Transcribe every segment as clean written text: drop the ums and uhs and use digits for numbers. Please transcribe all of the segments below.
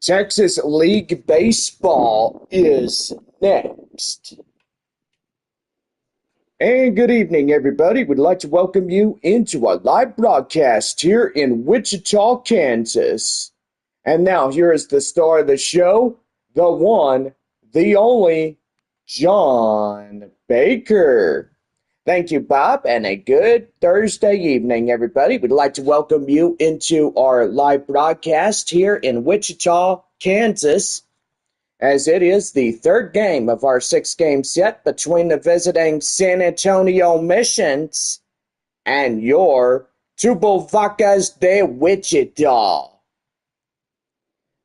Texas League Baseball is next. And good evening, everybody. We'd like to welcome you into a live broadcast here in Wichita, Kansas. And now, here is the star of the show, the one, the only, John Baker. Thank you, Bob, and a good Thursday evening, everybody. We'd like to welcome you into our live broadcast here in Wichita, Kansas, as it is the third game of our six-game set between the visiting San Antonio Missions and your Tubovacas de Wichita.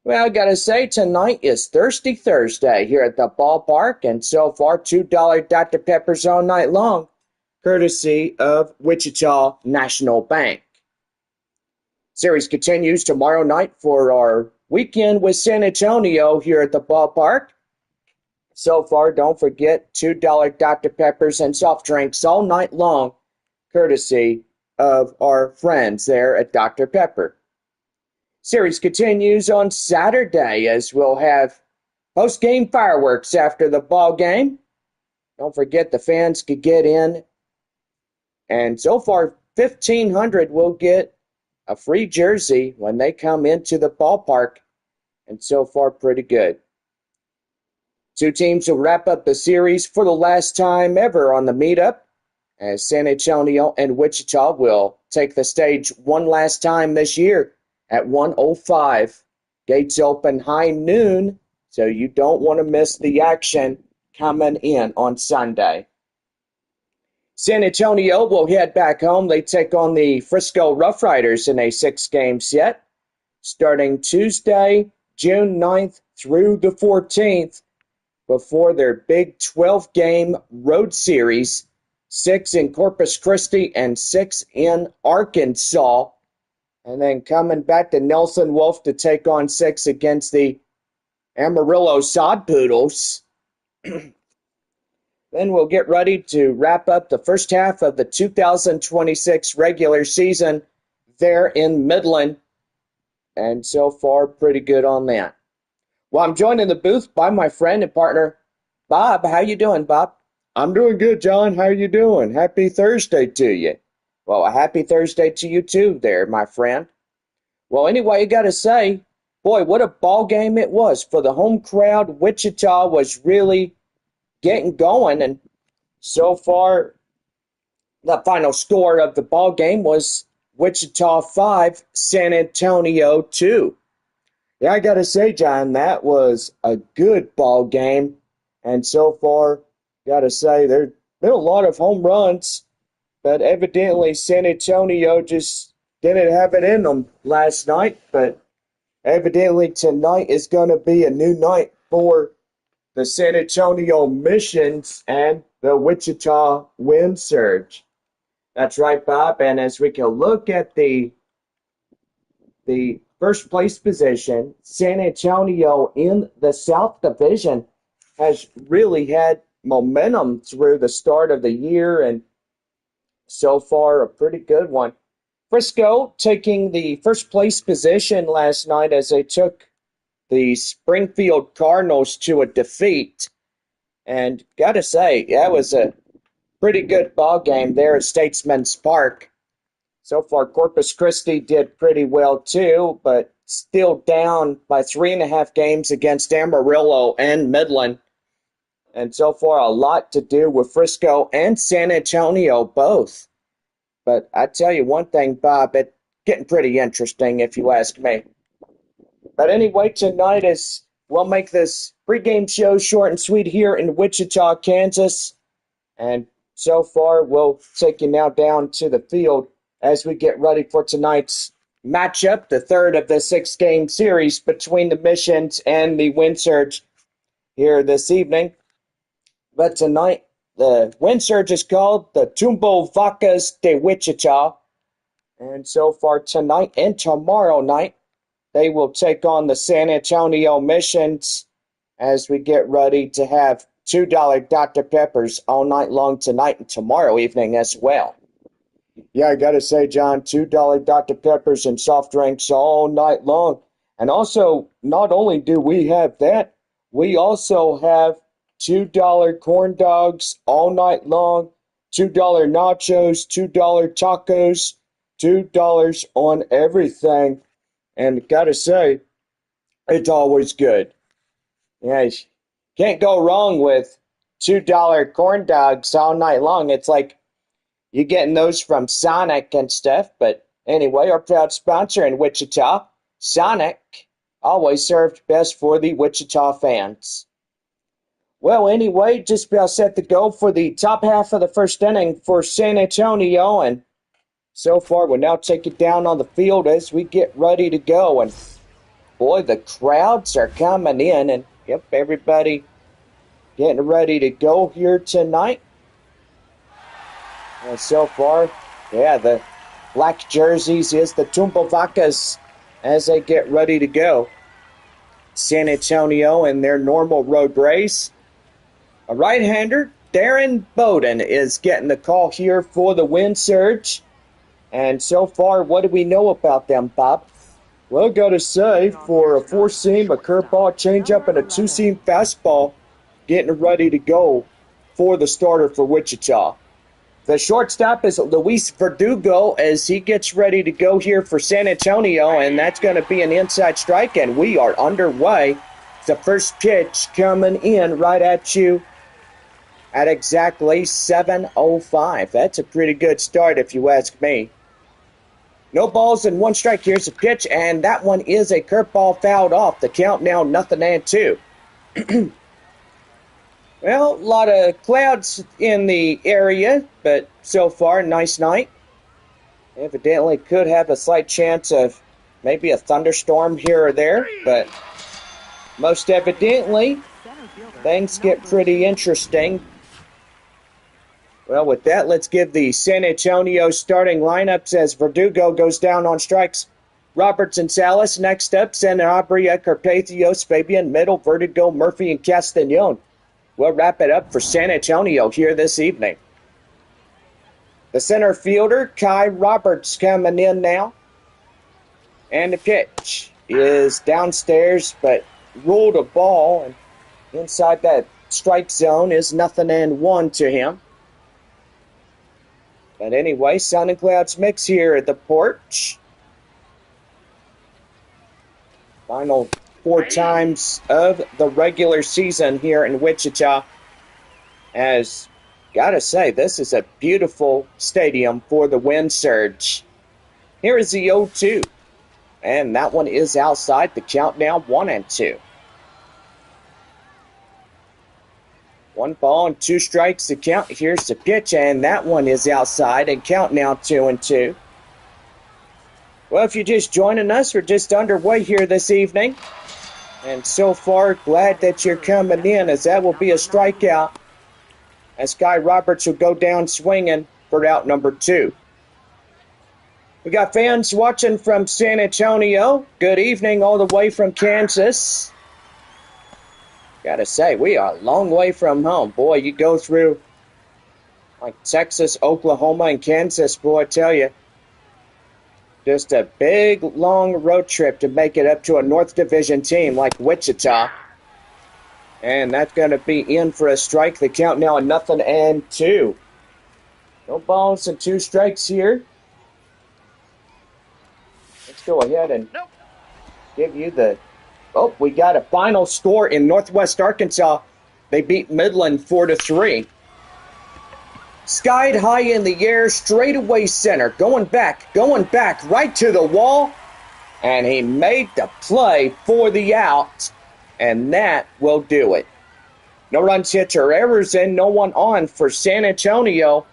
Well, I gotta say, tonight is Thirsty Thursday here at the ballpark, and so far, $2 Dr. Peppers all night long, courtesy of Wichita National Bank. Series continues tomorrow night for our weekend with San Antonio here at the ballpark. So far, don't forget $2 Dr. Peppers and soft drinks all night long, courtesy of our friends there at Dr. Pepper. Series continues on Saturday as we'll have post-game fireworks after the ball game. Don't forget the fans could get in. And so far, 1,500 will get a free jersey when they come into the ballpark. And so far, pretty good. Two teams will wrap up the series for the last time ever on the meetup, as San Antonio and Wichita will take the stage one last time this year at 1:05. Gates open high noon, so you don't want to miss the action coming in on Sunday. San Antonio will head back home. They take on the Frisco Rough Riders in a six-game set, starting Tuesday, June 9th through the 14th, before their big 12-game road series, 6 in Corpus Christi and 6 in Arkansas, and then coming back to Nelson Wolf to take on 6 against the Amarillo Sod Poodles. Then we'll get ready to wrap up the first half of the 2026 regular season there in Midland. And so far, pretty good on that. Well, I'm joined in the booth by my friend and partner, Bob. How you doing, Bob? I'm doing good, John. How you doing? Happy Thursday to you. Well, a happy Thursday to you too there, my friend. Well, anyway, you got to say, boy, what a ball game it was for the home crowd. Wichita was really getting going, and so far the final score of the ball game was Wichita 5, San Antonio 2. Yeah, I gotta say, John, that was a good ball game, and so far, gotta say, there's been a lot of home runs, but evidently San Antonio just didn't have it in them last night, but evidently tonight is gonna be a new night for the San Antonio Missions and the Wichita Wind Surge. That's right, Bob. And as we can look at the first place position, San Antonio in the South Division has really had momentum through the start of the year, and so far a pretty good one. Frisco taking the first place position last night as they took the Springfield Cardinals to a defeat. And gotta say, that was a pretty good ball game there at Statesman's Park. So far, Corpus Christi did pretty well too, but still down by 3.5 games against Amarillo and Midland. And so far, a lot to do with Frisco and San Antonio both. But I tell you one thing, Bob, it's getting pretty interesting if you ask me. But anyway, tonight is we'll make this pregame show short and sweet here in Wichita, Kansas. And so far, we'll take you now down to the field as we get ready for tonight's matchup, the third of the 6-game series between the Missions and the Wind Surge here this evening. But tonight, the Wind Surge is called the Tubovacas de Wichita. And so far tonight and tomorrow night, they will take on the San Antonio Missions as we get ready to have $2 Dr. Peppers all night long tonight and tomorrow evening as well. Yeah, I got to say, John, $2 Dr. Peppers and soft drinks all night long. And also, not only do we have that, we also have $2 corn dogs all night long, $2 nachos, $2 tacos, $2 on everything. And gotta say, it's always good. Yeah, you can't go wrong with $2 corn dogs all night long. It's like you're getting those from Sonic and stuff. But anyway, our proud sponsor in Wichita, Sonic, always served best for the Wichita fans. Well, anyway, just about set to go for the top half of the first inning for San Antonio. And so far, we'll now take it down on the field as we get ready to go. And boy, the crowds are coming in. And yep, everybody getting ready to go here tonight. And so far, yeah, the black jerseys is the Tumbavacas as they get ready to go. San Antonio in their normal road race. A right-hander, Darren Bowden, is getting the call here for the wind surge. And so far, what do we know about them, Bob? Well, gotta say, for a four-seam, a curveball, changeup, and a two-seam fastball, getting ready to go for the starter for Wichita. The shortstop is Luis Verdugo as he gets ready to go here for San Antonio, and that's going to be an inside strike, and we are underway. The first pitch coming in right at you at exactly 7:05. That's a pretty good start if you ask me. No balls and one strike. Here's a pitch, and that one is a curveball fouled off. The count now 0-2. Well, a lot of clouds in the area, but so far, nice night. Evidently could have a slight chance of maybe a thunderstorm here or there, but most evidently, things get pretty interesting. Well, with that, let's give the San Antonio starting lineups as Verdugo goes down on strikes. Robertson, Salas, next up, Sanabria, Carpathios, Fabian, Middle, Verdugo, Murphy, and Castañon. We'll wrap it up for San Antonio here this evening. The center fielder, Kai Roberts, coming in now. And the pitch is downstairs, but ruled a ball. And inside that strike zone is 0-1 to him. But anyway, sun and clouds mix here at the porch. Final 4 times of the regular season here in Wichita. As, gotta say, this is a beautiful stadium for the wind surge. Here is the 0-2. And that one is outside. The count now 1-2. 1 ball and 2 strikes to count. Here's the pitch, and that one is outside, and count now 2-2. Well, if you're just joining us, we're just underway here this evening. And so far, glad that you're coming in, as that will be a strikeout. As Guy Roberts will go down swinging for out number 2. We got fans watching from San Antonio. Good evening all the way from Kansas. Gotta say, we are a long way from home. Boy, you go through like Texas, Oklahoma, and Kansas, boy, I tell you. Just a big, long road trip to make it up to a North Division team like Wichita. And that's going to be in for a strike. The count now 0-2. No balls and 2 strikes here. Let's go ahead and give you the... Oh, we got a final score in Northwest Arkansas. They beat Midland 4-3. Skied high in the air, straightaway center, going back, right to the wall. And he made the play for the out, and that will do it. No runs, hits, or errors, and no one on for San Antonio.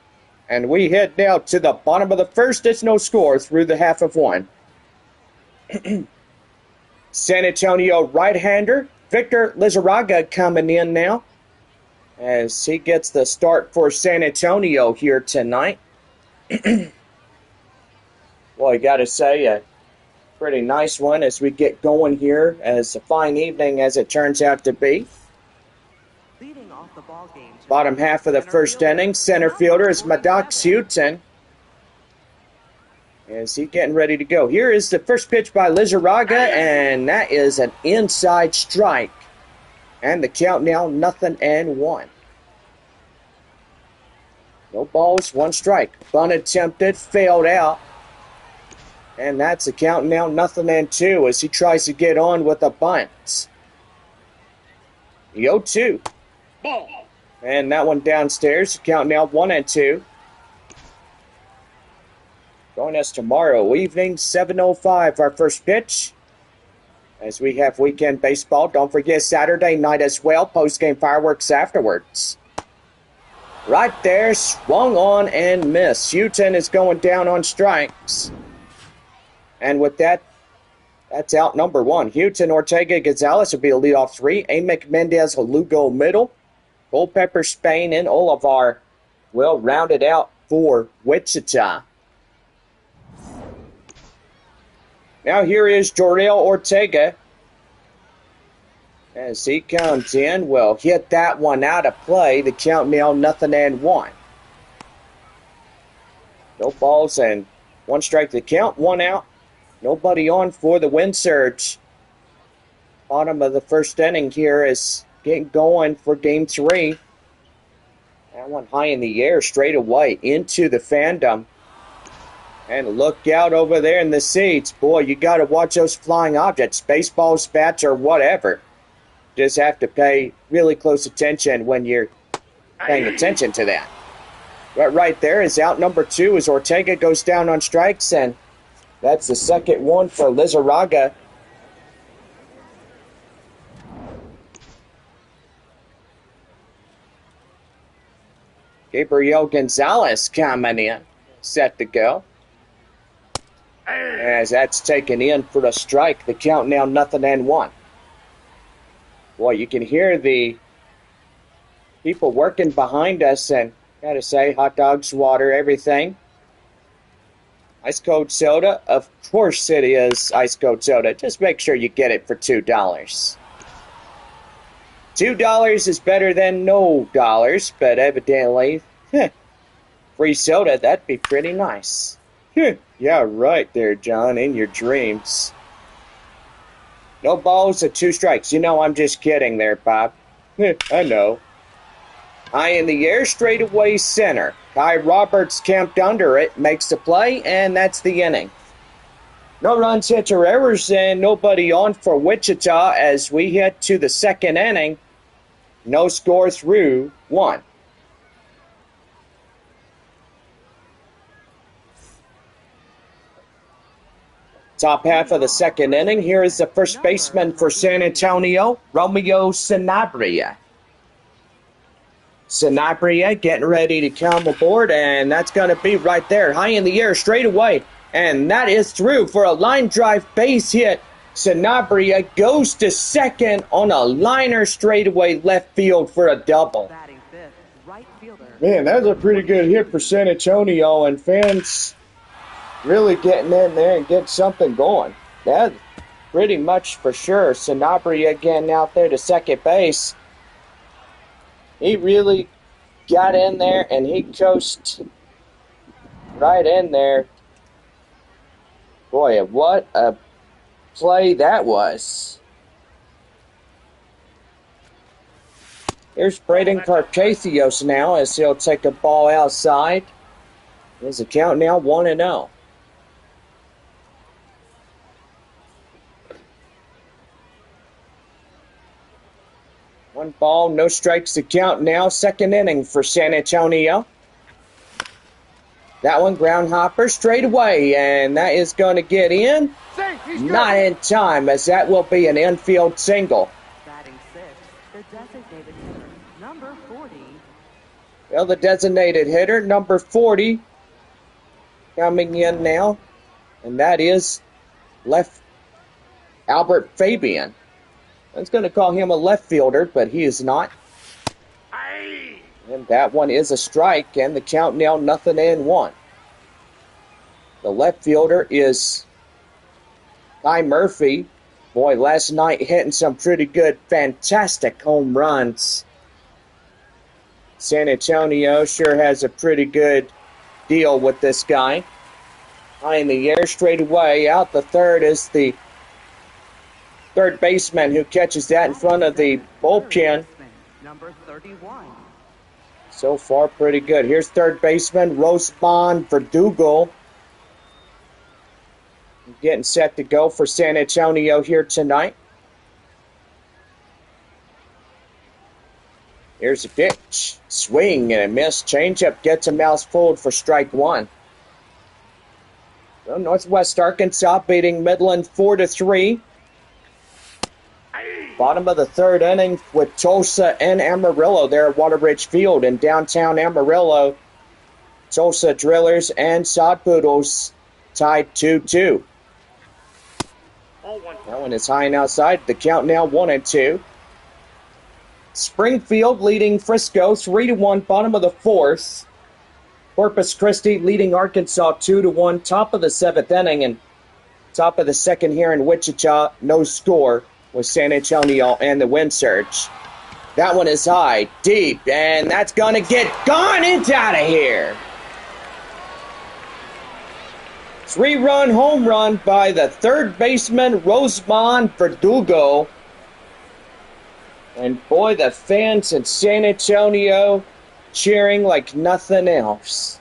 And we head now to the bottom of the first. It's no score through the half of 1. San Antonio right-hander, Victor Lizarraga coming in now as he gets the start for San Antonio here tonight. Well, I got to say, a pretty nice one as we get going here, as a fine evening as it turns out to be. Leading off the ball game, Bottom half of the first inning, center fielder is Maddox Houghton. Is he getting ready to go? Here is the first pitch by Lizarraga, and that is an inside strike. And the count now 0-1. No balls, 1 strike. Bunt attempted, failed out. And that's the count now 0-2 as he tries to get on with a bunt. The 0-2. Ball. And that one downstairs. The count now 1-2. Join us tomorrow evening, 7:05, our first pitch. As we have weekend baseball. Don't forget Saturday night as well. Post-game fireworks afterwards. Right there, swung on and missed. Houghton is going down on strikes. And with that, that's out number 1. Houghton, Ortega, Gonzalez will be a leadoff 3. Amick, Mendez, Lugo middle. Culpepper, Spain, and Olivar will round it out for Wichita. Now here is Jorel Ortega. As he comes in, will hit that one out of play. The count now 0-1. No balls and 1 strike to count, 1 out. Nobody on for the wind surge. Bottom of the first inning here is getting going for game 3. That one high in the air straight away into the fandom. And look out over there in the seats. Boy, you got to watch those flying objects. Baseballs, bats, or whatever. Just have to pay really close attention when you're paying attention to that. But right there is out number 2 as Ortega goes down on strikes. And that's the second one for Lizarraga. Gabriel Gonzalez coming in. Set to go. As that's taken in for the strike. The count now 0-1. Boy, you can hear the people working behind us, and gotta say, hot dogs, water, everything. Ice cold soda, of course it is ice cold soda. Just make sure you get it for $2. $2 is better than no dollars, but evidently, free soda, that'd be pretty nice. Yeah, right there, John, in your dreams. No balls and 2 strikes. You know, I'm just kidding there, Bob. I know. High in the air, straight away center. Kai Roberts camped under it, makes the play, and that's the inning. No runs, hits, or errors, and nobody on for Wichita as we head to the second inning. No score through 1. Top half of the second inning. Here is the first baseman for San Antonio, Romeo Sanabria. Sanabria getting ready to come aboard, and that's going to be right there, high in the air, straight away. And that is through for a line drive base hit. Sanabria goes to second on a liner straightaway left field for a double. Batting fifth, right fielder. Man, that's a pretty good hit for San Antonio, and fans really getting in there and getting something going. That's pretty much for sure. Sanabria getting out there to second base. He really got in there and he coasted right in there. Boy, what a play that was. Here's Braden Carpathios now as he'll take a ball outside. There's a count now 1-0. One ball, no strikes to count now. Second inning for San Antonio. That one, ground hopper straight away, and that is going to get in. Not in time, as that will be an infield single. Batting sixth, the designated hitter, number 40. Well, the designated hitter, number 40, coming in now, and that is left Albert Fabian. I was going to call him a left fielder, but he is not. And that one is a strike, and the count now 0-1. The left fielder is Ty Murphy. Boy, last night hitting some pretty good, fantastic home runs. San Antonio sure has a pretty good deal with this guy. High in the air straight away. Out the third is the third baseman who catches that in front of the bullpen. Number 31. So far, pretty good. Here's third baseman Rosemond Verdugo. Getting set to go for San Antonio here tonight. Here's a pitch. Swing and a miss. Changeup gets a mouthful for strike one. Well, Northwest Arkansas beating Midland 4-3. Bottom of the third inning with Tulsa and Amarillo there at Waterbridge Field in downtown Amarillo. Tulsa Drillers and Sod Poodles tied 2-2. That one is high and outside. The count now 1-2. Springfield leading Frisco 3-1, bottom of the fourth. Corpus Christi leading Arkansas 2-1, top of the seventh inning, and top of the second here in Wichita. No score with San Antonio and the wind surge. That one is high, deep, and that's gonna get gone. It's out of here. 3-run home run by the third baseman Rosemond Verdugo. And boy, the fans in San Antonio cheering like nothing else.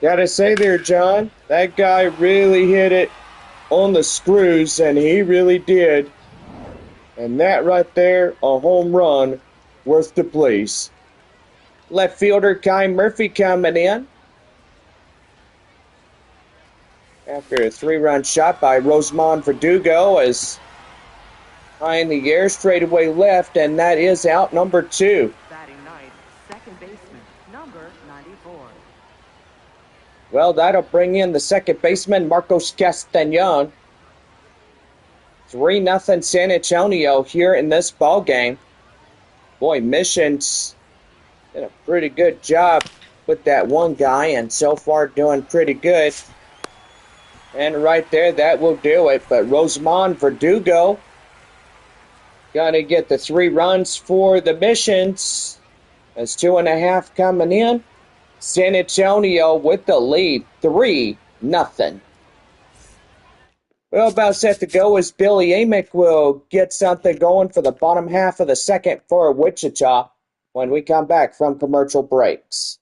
Gotta say there, John, that guy really hit it on the screws, and he really did. And that right there, a home run worth the place. Left fielder Kai Murphy coming in after a 3-run shot by Rosemond Verdugo is high in the air, straightaway left, and that is out number 2. Batting ninth, second baseman, number 94. Well, that'll bring in the second baseman, Marcos Castañon. 3-0 San Antonio here in this ball game. Boy, Mission's did a pretty good job with that one guy, and so far doing pretty good. And right there, that will do it. But Rosemond Verdugo gonna get the 3 runs for the Missions. That's 2.5 coming in. San Antonio with the lead, 3-0. Well, about set to go as Billy Amick will get something going for the bottom half of the second for Wichita when we come back from commercial breaks.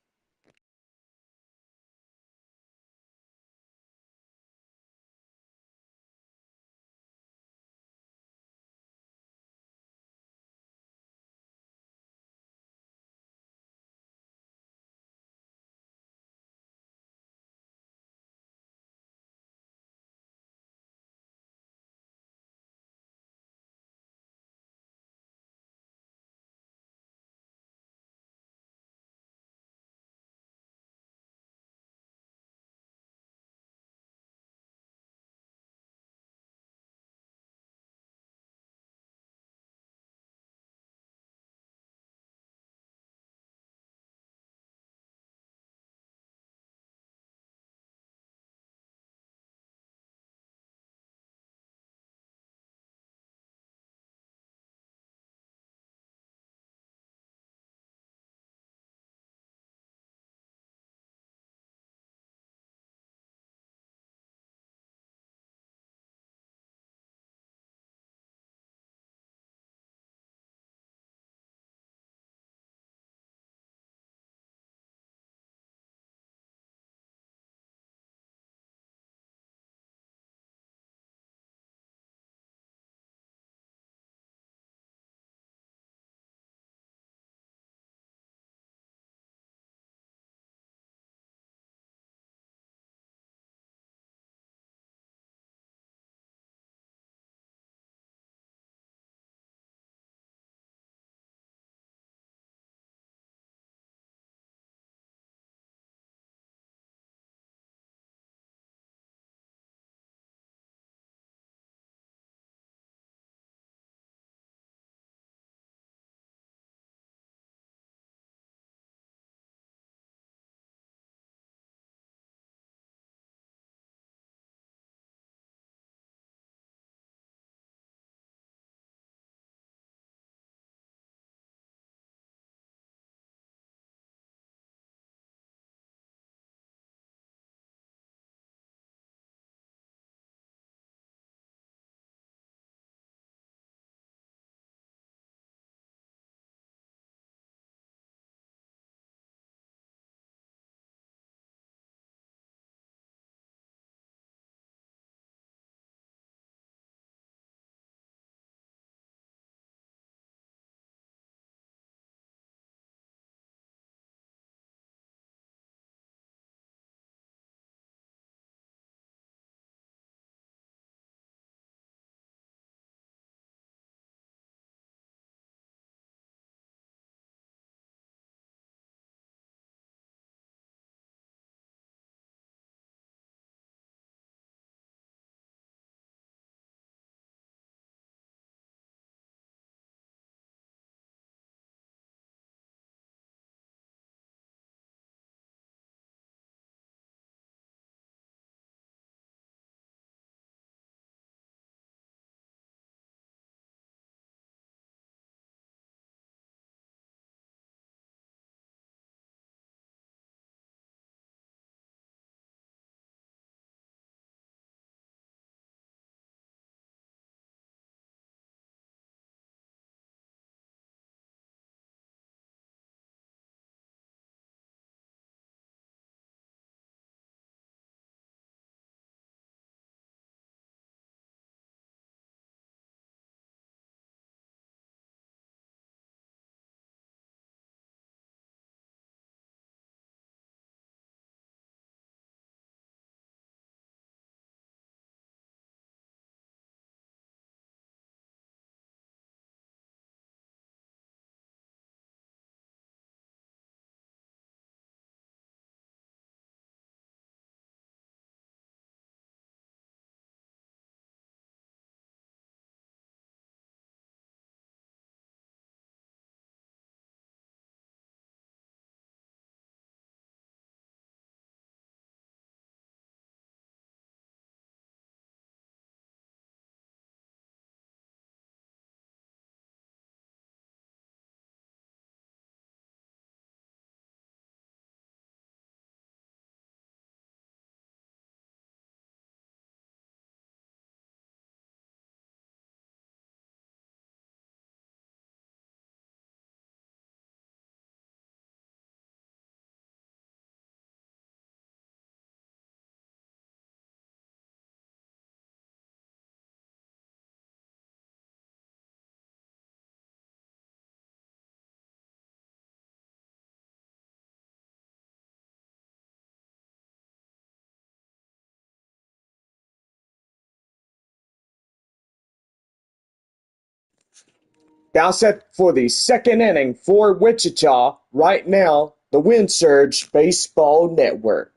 Now set for the second inning for Wichita. Right now, the Wind Surge Baseball Network.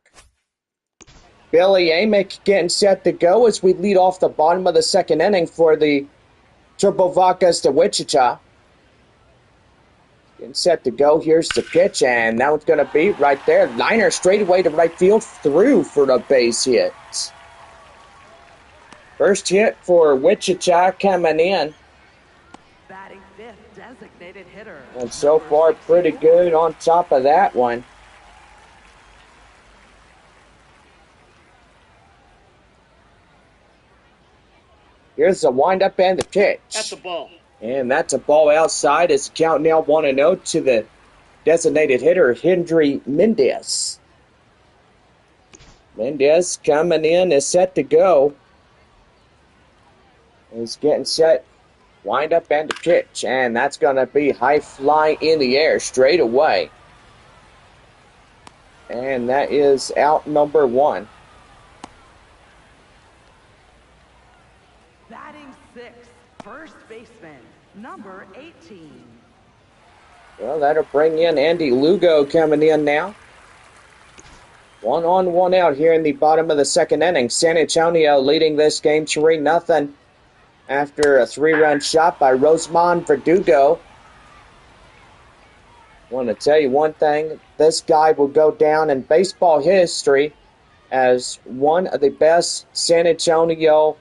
Billy Amick getting set to go as we lead off the bottom of the second inning for the Triple Vodkas to Wichita. Getting set to go. Here's the pitch, and now it's going to be right there. Liner straight away to right field, through for the base hit. First hit for Wichita coming in. Batting fifth, designated hitter. And so far, pretty good on top of that one. Here's the windup and the pitch. That's a ball. And that's a ball outside. It's count now 1-0 to the designated hitter, Hendry Mendez. Mendez coming in is set to go. He's getting set. Wind up and the pitch. And that's going to be high fly in the air straight away. And that is out number one. Batting sixth, first baseman, number 18. Well, that'll bring in Andy Lugo coming in now. 1 on, 1 out here in the bottom of the second inning. San Antonio leading this game 3-0 after a 3-run shot by Rosemond Verdugo. I want to tell you one thing. This guy will go down in baseball history as one of the best San Antonio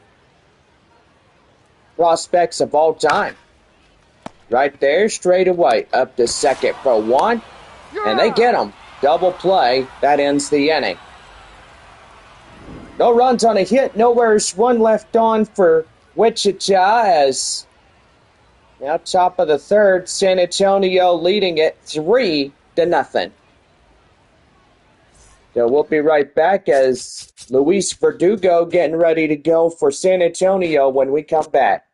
prospects of all time. Right there, straight away, up to second for one. And they get him. Double play. That ends the inning. No runs on a hit. Nowhere's one left on for Wichita as now top of the third, San Antonio leading it 3-0. So we'll be right back as Luis Verdugo getting ready to go for San Antonio when we come back.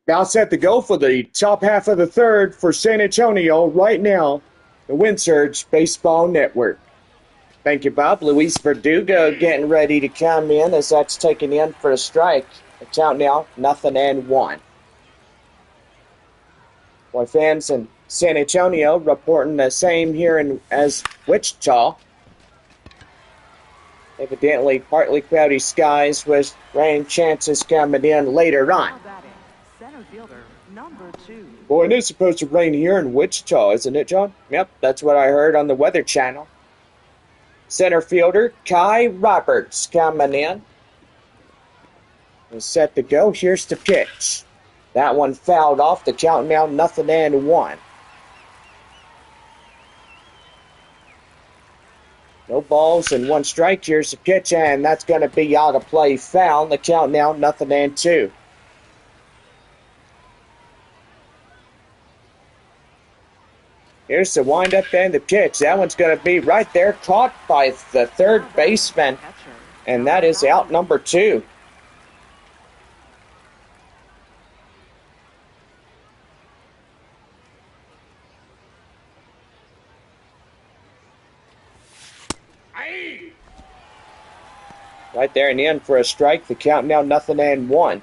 Now set to go for the top half of the third for San Antonio right now, the Wind Surge Baseball Network. Thank you, Bob. Luis Verdugo getting ready to come in as that's taken in for a strike. The count now, 0-1. Boy, fans in San Antonio reporting the same here as Wichita. Evidently, partly cloudy skies with rain chances coming in later on. Now batting, center fielder, number 2. Boy, it is supposed to rain here in Wichita, isn't it, John? Yep, that's what I heard on the Weather Channel. Center fielder Kai Roberts coming in. Is set to go. Here's the pitch. That one fouled off. The count now 0-1. No balls and one strike. Here's the pitch, and that's going to be out of play foul. The count now 0-2. Here's the windup and the pitch. That one's going to be right there, caught by the third baseman, and that is out number 2. Right there in the end for a strike. The count now 0-1.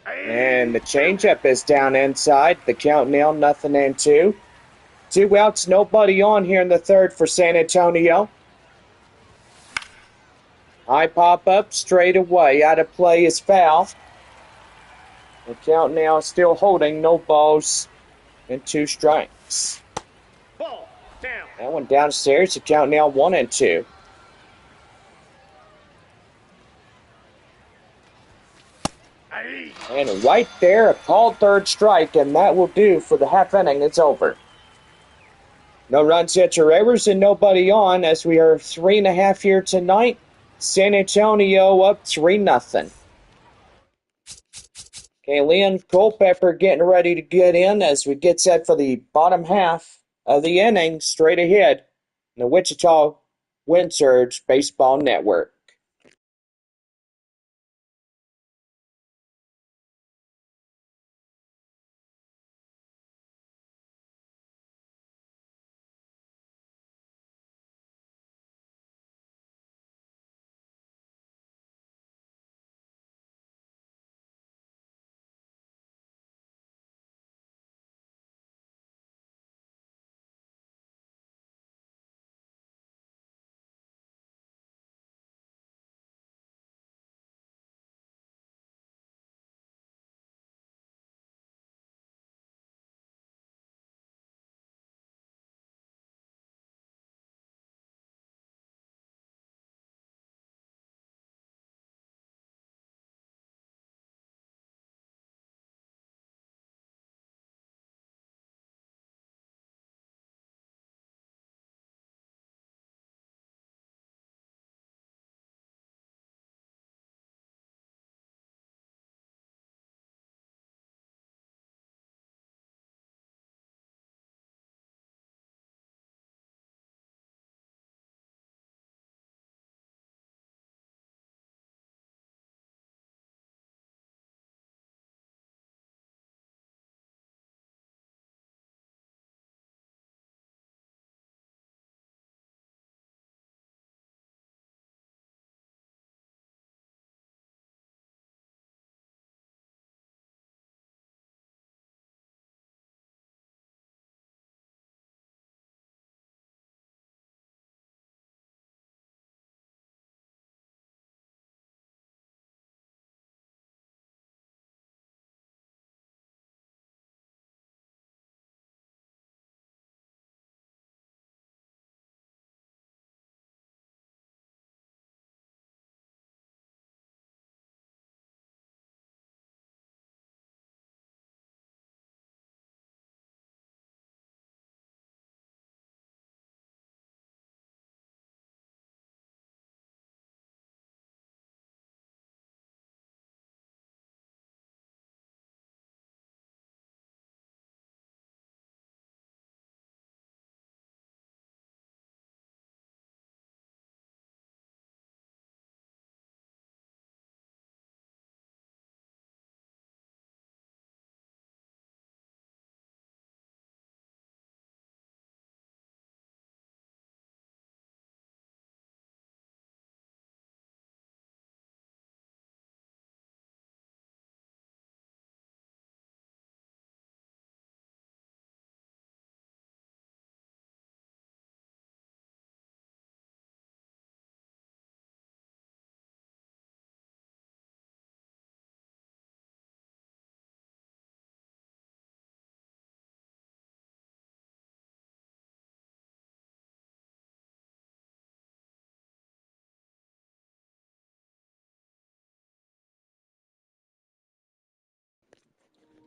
And the changeup is down inside. The count now 0-2. 2 outs, nobody on here in the third for San Antonio. High pop up straight away. Out of play is foul. The count now still holding. No balls and 2 strikes. Ball down. That one downstairs. The count now 1-2. And right there, a called third strike, and that will do for the half inning. It's over. No runs, hits, or errors, and nobody on as we are 3.5 here tonight. San Antonio up 3-0. Okay, Leon Culpepper getting ready to get in as we get set for the bottom half of the inning straight ahead in the Wichita Wind Surge Baseball Network.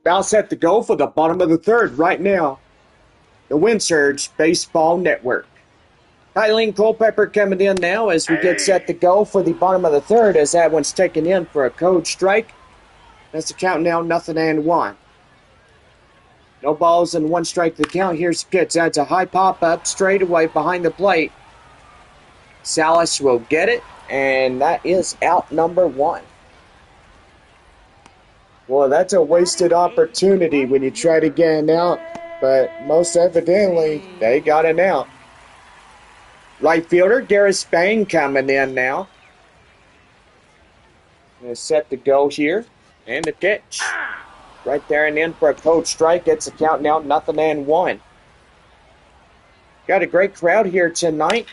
About set to go for the bottom of the third right now. The Wind Surge Baseball Network. Eileen Culpepper coming in now as we get set to go for the bottom of the third as that one's taken in for a code strike. That's the count now, 0-1. No balls and one strike to the count. Here's the pitch. That's a high pop up straight away behind the plate. Salas will get it, and that is out number 1. Well, that's a wasted opportunity when you try to get an out, but most evidently, they got an out. Right fielder, Garrett Spain coming in now. They're set to go here, and the pitch. Right there and in for a code strike. It's a count now, 0-1. Got a great crowd here tonight,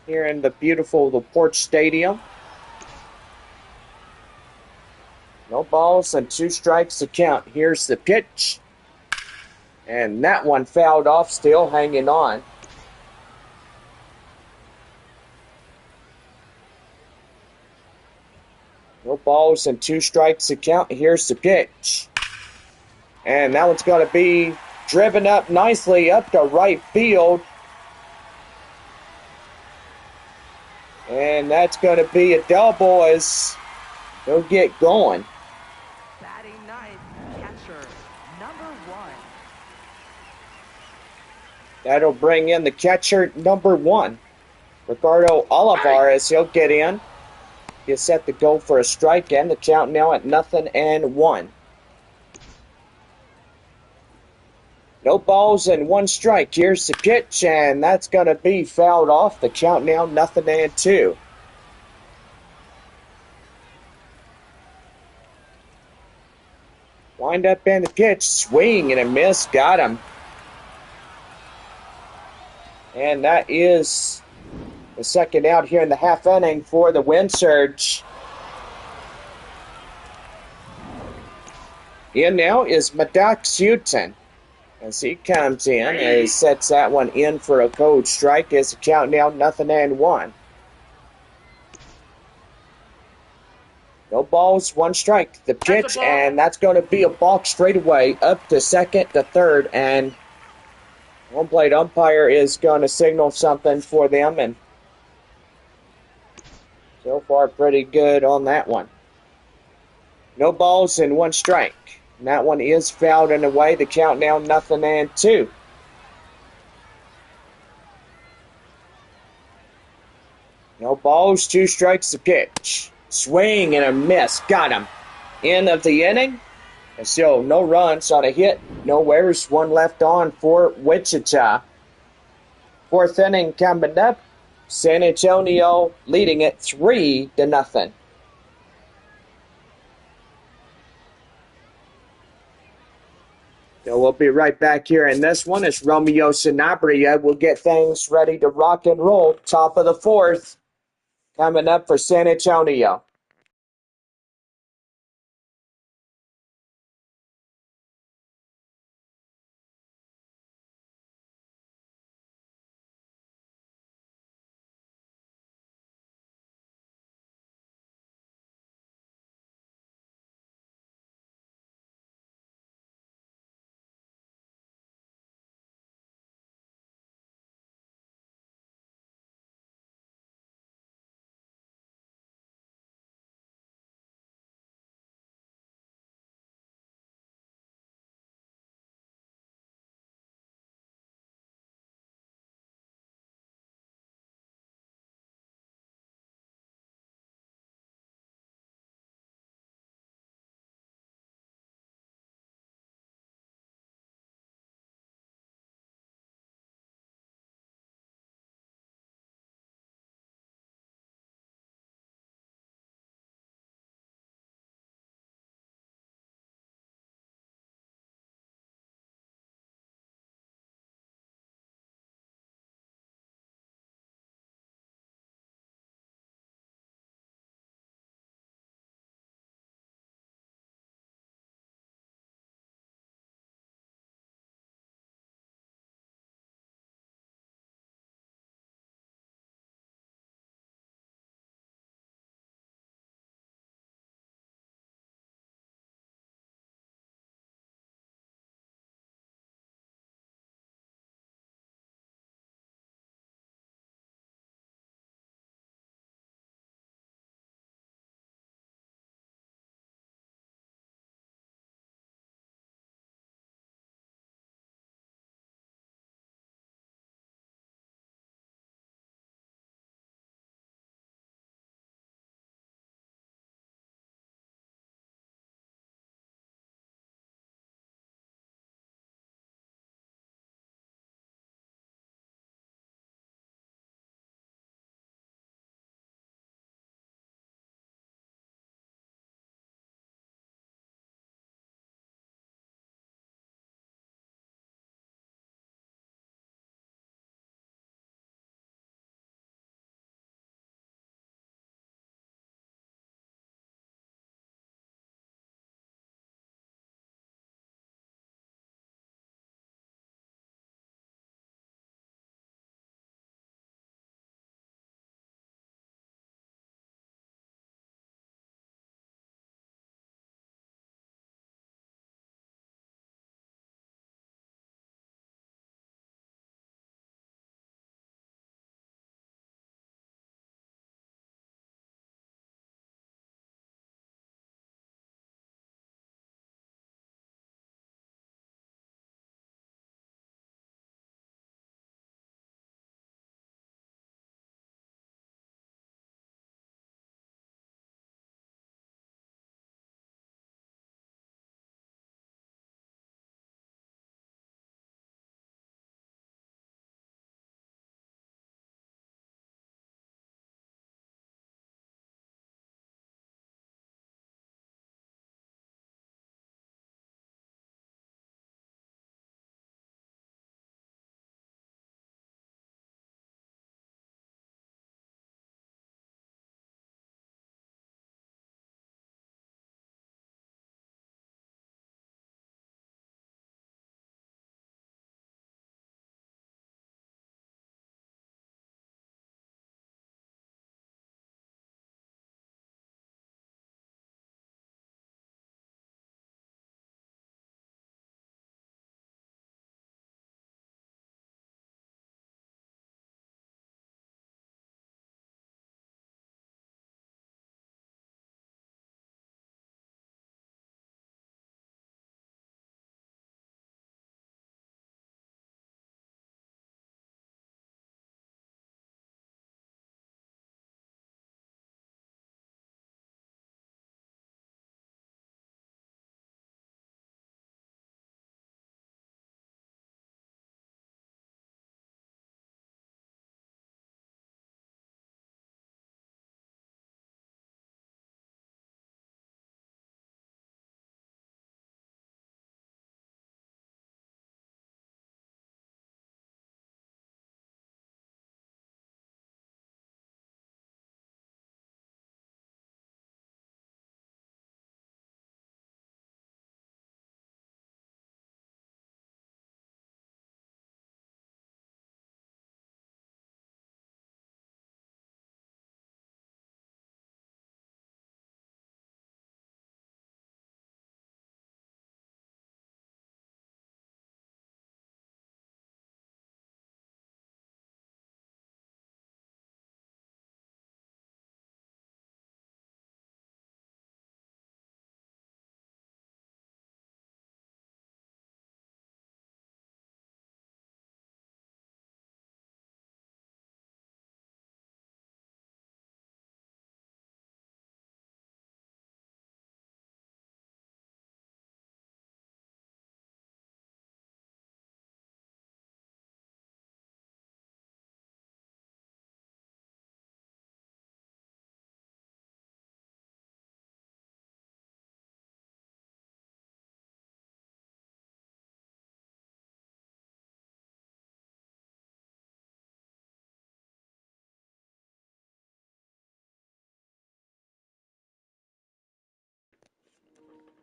here in the beautiful LaPorte Stadium. No balls and 2 strikes to count. Here's the pitch. And that one fouled off, still hanging on. No balls and 2 strikes to count. Here's the pitch. And that one's going to be driven up nicely up to right field. And that's going to be a double as they'll get going. Batting ninth, catcher, number 1. That'll bring in the catcher, number 1. Ricardo Olivares, he'll get in. He's set to go for a strike, and the count now at 0-1. No balls and 1 strike. Here's the pitch, and that's going to be fouled off. The count now 0-2. Wind up and the pitch, swing and a miss, got him. And that is the second out here in the half inning for the Wind Surge. In now is Maddox Houghton. As he comes in, and he sets that one in for a code strike. As the count now 0-1. No balls, 1 strike. The pitch, and that's going to be a balk straight away up to second, to third, and home plate umpire is going to signal something for them, and so far pretty good on that one. No balls and 1 strike. And that one is fouled and away. The count now 0-2. No balls, 2 strikes to pitch. Swing and a miss. Got him. End of the inning. And still no runs on a hit. No errors. 1 left on for Wichita. 4th inning coming up. San Antonio leading it 3-0. So we'll be right back here in this one as Romeo Sanabria will get things ready to rock and roll. Top of the 4th coming up for San Antonio.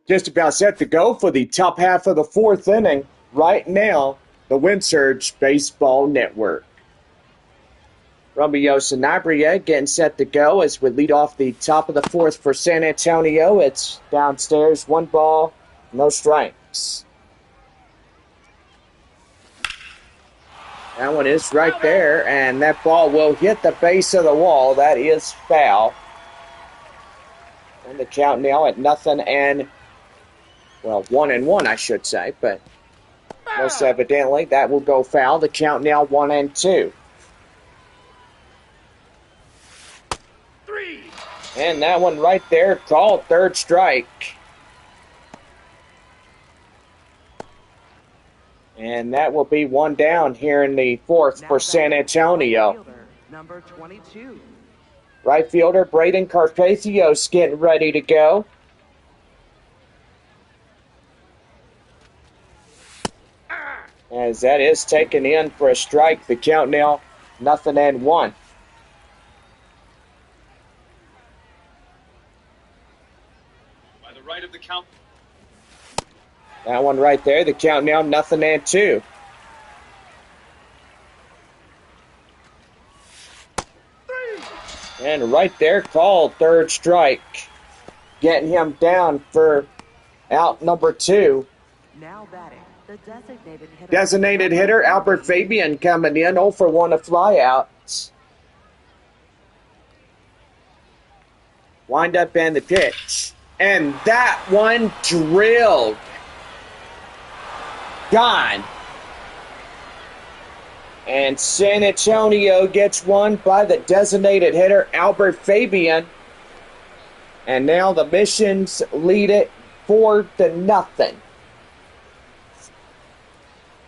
Just about set to go for the top half of the fourth inning. Right now, the Windsurge Baseball Network. Romeo Sanabria getting set to go as we lead off the top of the fourth for San Antonio. It's downstairs, 1 ball, no strikes. That one is right there, and that ball will hit the base of the wall. That is foul. And the count now at 0-1, well, 1-1, I should say, but most evidently that will go foul. The count now 1-2. And that one right there called third strike. And that will be 1 down here in the fourth for San Antonio. Number 22. Right fielder Braden Carpathios getting ready to go. As that is taken in for a strike. The count now 0-1. By the right of the count. That one right there. The count now 0-2. And right there called third strike. Getting him down for out number 2. Now batting, the designated hitter. Designated hitter Albert Fabian coming in, 0 for 1 of flyouts. Wind up and the pitch. And that one drilled. Gone. And San Antonio gets one by the designated hitter Albert Fabian. And now the Missions lead it 4-0.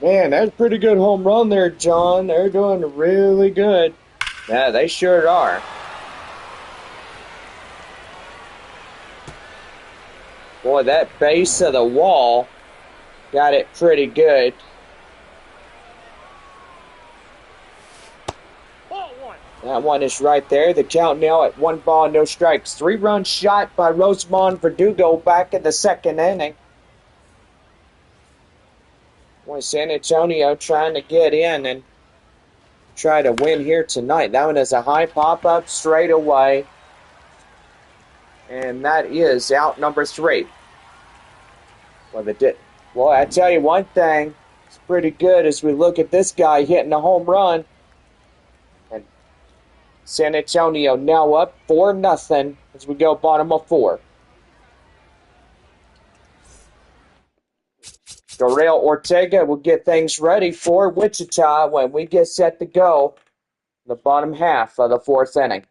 Man, that's a pretty good home run there, John. They're doing really good. Yeah, they sure are. Boy, that base of the wall got it pretty good. That one is right there. The count now at 1 ball, no strikes. 3-run shot by Rosamond Verdugo back in the second inning. Boy, San Antonio trying to get in and try to win here tonight. That one is a high pop-up straight away. And that is out number 3. Well, I tell you one thing. It's pretty good as we look at this guy hitting a home run. And San Antonio now up 4-0 as we go bottom of 4. Dorel Ortega will get things ready for Wichita when we get set to go the bottom half of the fourth inning.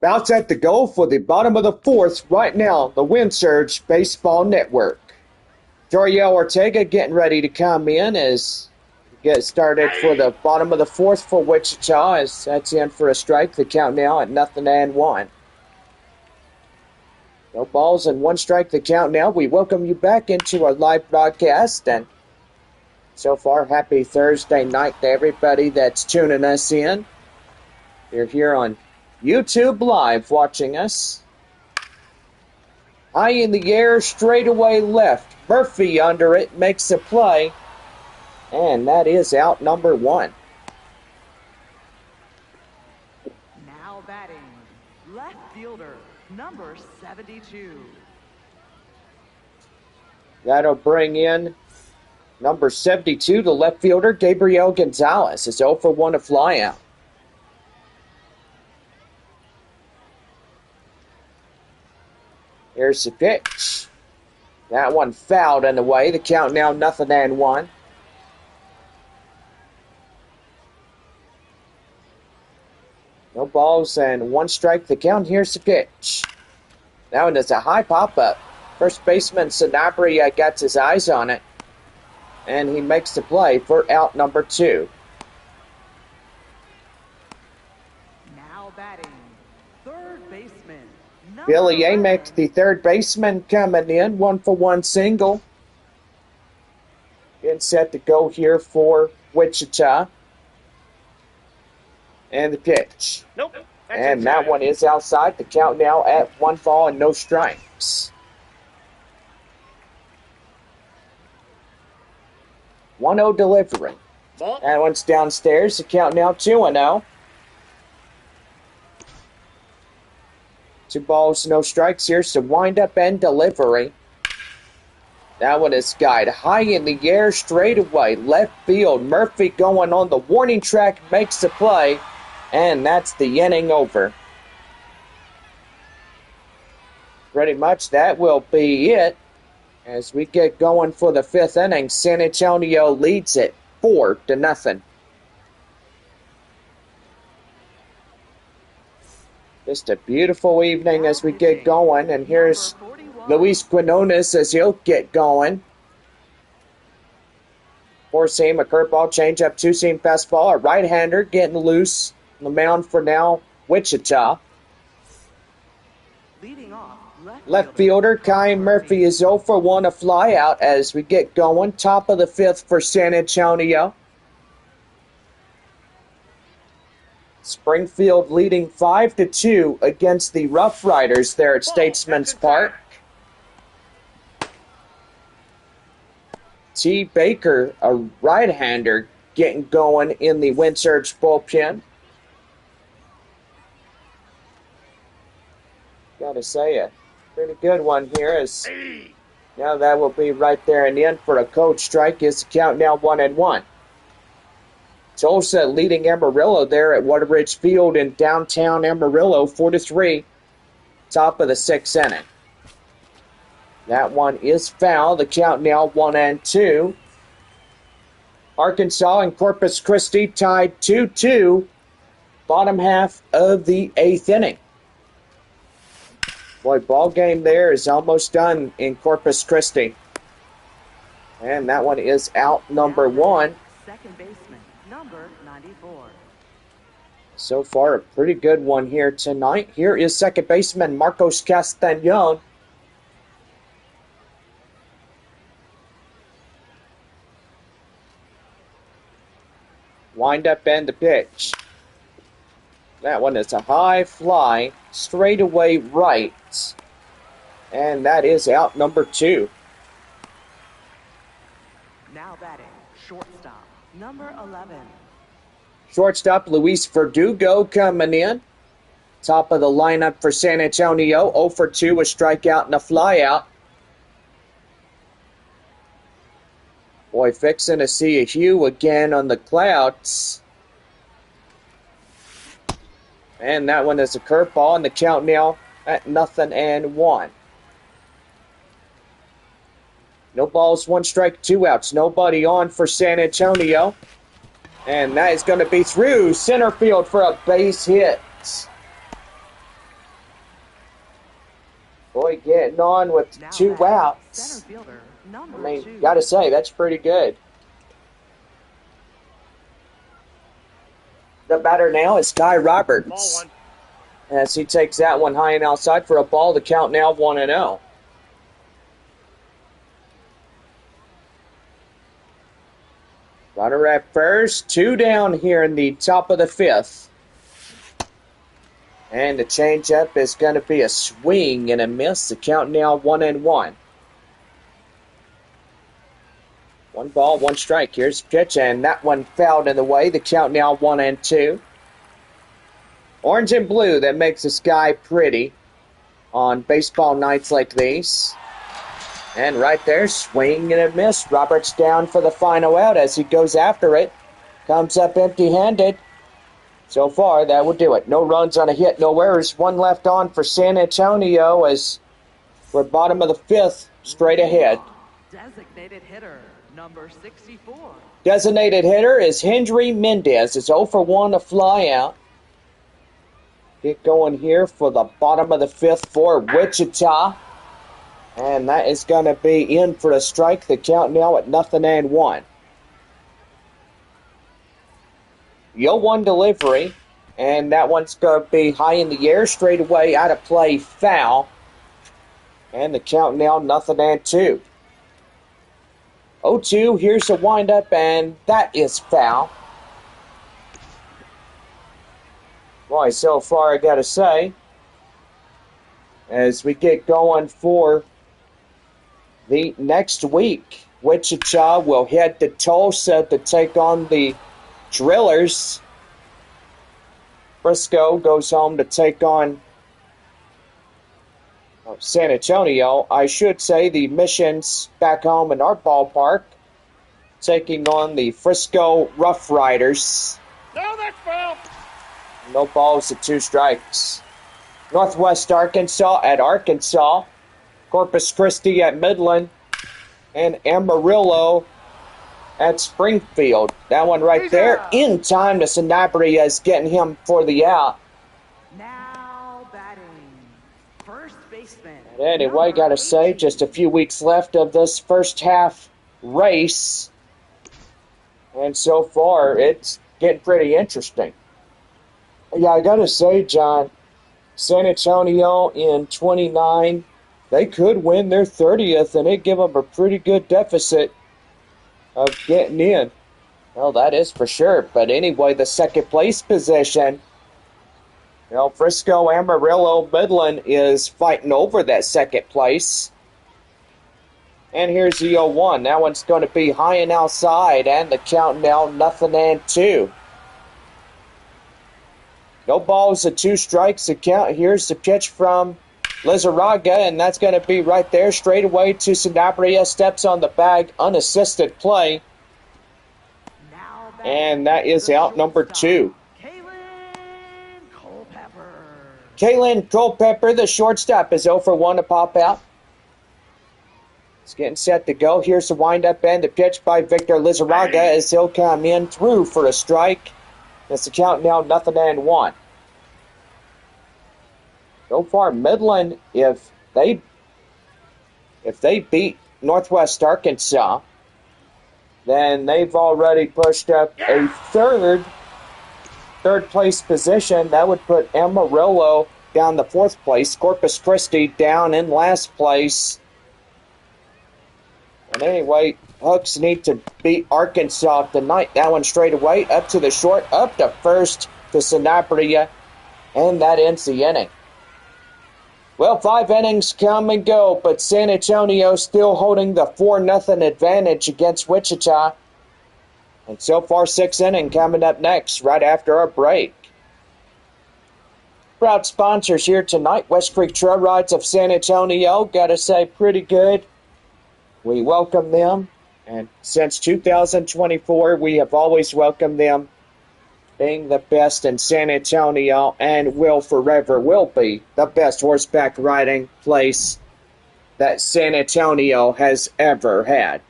About set to go for the bottom of the fourth right now, the Wind Surge Baseball Network. Joriel Ortega getting ready to come in as we get started for the bottom of the fourth for Wichita as that's in for a strike. The count now at 0-1. No balls and one strike, the count now. We welcome you back into our live broadcast, and so far, happy Thursday night to everybody that's tuning us in. You're here on YouTube Live watching us. High in the air, straightaway left. Murphy under it, makes a play. And that is out number 1. Now batting, left fielder, number 72. That'll bring in number 72, the left fielder, Gabriel Gonzalez. Is 0 for 1 a flyout. Here's the pitch. That one fouled in the way. The count now 0-1. No balls and one strike. The count. Here's the pitch. That one is a high pop-up. First baseman Sanabria got his eyes on it. And he makes the play for out number 2. Now batting, third baseman, number Billy 11. Amick, the third baseman, coming in. 1 for 1 single. Getting set to go here for Wichita. And the pitch. Nope. And that one is outside. The count now at 1 ball and no strikes. 1-0 delivery. Ball. That one's downstairs. The count now 2-0. 2 balls, no strikes. Here's the windup and delivery. That one is skied high in the air, straight away, left field. Murphy going on the warning track, makes the play, and that's the inning over. Pretty much that will be it. As we get going for the 5th inning, San Antonio leads it 4-0. Just a beautiful evening as we get going, and here's Luis Quinones as he'll get going. 4-seam, a curveball, changeup, 2-seam fastball, a right-hander getting loose on the mound for now, Wichita. Leading off, Left fielder Kai Murphy is 0 for 1 a flyout as we get going. Top of the 5th for San Antonio. Springfield leading 5-2 against the Rough Riders there at Statesman's Park. T. Baker, a right-hander, getting going in the Wind Surge bullpen. Gotta say it. Pretty good one here as now that will be right there in the end for a coach strike. Is the count now 1-1. Tulsa leading Amarillo there at Wateridge Field in downtown Amarillo 4-3. Top of the 6th inning. That one is foul. The count now 1-2. Arkansas and Corpus Christi tied 2-2. Bottom half of the 8th inning. Boy, ball game there is almost done in Corpus Christi. And that one is out number 1. second baseman, number 94. So far, a pretty good one here tonight. Here is second baseman Marcos Castañon. Wind up and the pitch. That one is a high fly, straightaway right. And that is out number 2. Now batting, shortstop, number 11. Shortstop Luis Verdugo coming in. Top of the lineup for San Antonio. 0 for 2, a strikeout and a flyout. Boy, fixing to see a hue again on the clouds. And that one is a curveball, and the count now at 0-1. No balls, 1 strike, 2 outs. Nobody on for San Antonio. And that is going to be through center field for a base hit. getting on with Now 2 batting, outs. center fielder, I number mean, 2. gotta say, that's pretty good. The batter now is Ty Roberts. As he takes that one high and outside for a ball, the count now 1-0. Runner at first, 2 down here in the top of the 5th. And the changeup is going to be a swing and a miss. The count now 1-1. 1 ball, 1 strike. Here's the pitch, and that one fouled in the way. The count now 1-2. Orange and blue, that makes the sky pretty on baseball nights like these. And right there, swing and a miss. Roberts down for the final out as he goes after it. Comes up empty-handed. So far, that will do it. No runs on a hit, no errors. 1 left on for San Antonio as we're bottom of the 5th, straight ahead. Designated hitter, number 64. Designated hitter is Hendry Mendez. It's 0 for 1, a fly out. Get going here for the bottom of the 5th for Wichita. And that is going to be in for a strike. The count now at 0-1. 0-1 delivery. And that one's going to be high in the air, straight away, out of play, foul. And the count now 0-2. 0-2, here's a windup, and that is foul. Boy, so far I got to say, as we get going for the next week, Wichita will head to Tulsa to take on the Drillers. Frisco goes home to take on San Antonio. I should say the Missions back home in our ballpark, taking on the Frisco Rough Riders. No, that's foul. No balls to 2 strikes. Northwest Arkansas at Arkansas. Corpus Christi at Midland. And Amarillo at Springfield. That one right there in time to Sanabria is getting him for the out. Now batting, first baseman. Anyway, got to say, just a few weeks left of this first half race. And so far, it's getting pretty interesting. Yeah, I got to say, John, San Antonio in 29, they could win their 30th, and it'd give them a pretty good deficit of getting in. Well, that is for sure. But anyway, the second place position, Frisco, Amarillo, Midland is fighting over that second place. And here's the 0-1. That one's going to be high and outside, and the count now 0-2. No balls and 2 strikes to count. Here's the pitch from Lizarraga, and that's going to be right there, straight away to Sanabria. Steps on the bag, unassisted play. And that is out number 2. Kalen Culpepper, the shortstop, is 0 for 1 to pop out. It's getting set to go. Here's the windup and the pitch by Victor Lizarraga as he'll come in through for a strike. That's the count now 0-1. So far, Midland, if they beat Northwest Arkansas, then they've already pushed up a third place position. That would put Amarillo down the 4th place. Corpus Christi down in last place. And anyway, Hooks need to beat Arkansas tonight. That one straight away, up to the short, up to first to Sanabria, and that ends the inning. Well, 5 innings come and go, but San Antonio still holding the 4-0 advantage against Wichita. And so far, 6th inning coming up next, right after our break. Proud sponsors here tonight, West Creek Trail Rides of San Antonio. Gotta say, pretty good. We welcome them, and since 2024, we have always welcomed them, being the best in San Antonio, and will be the best horseback riding place that San Antonio has ever had.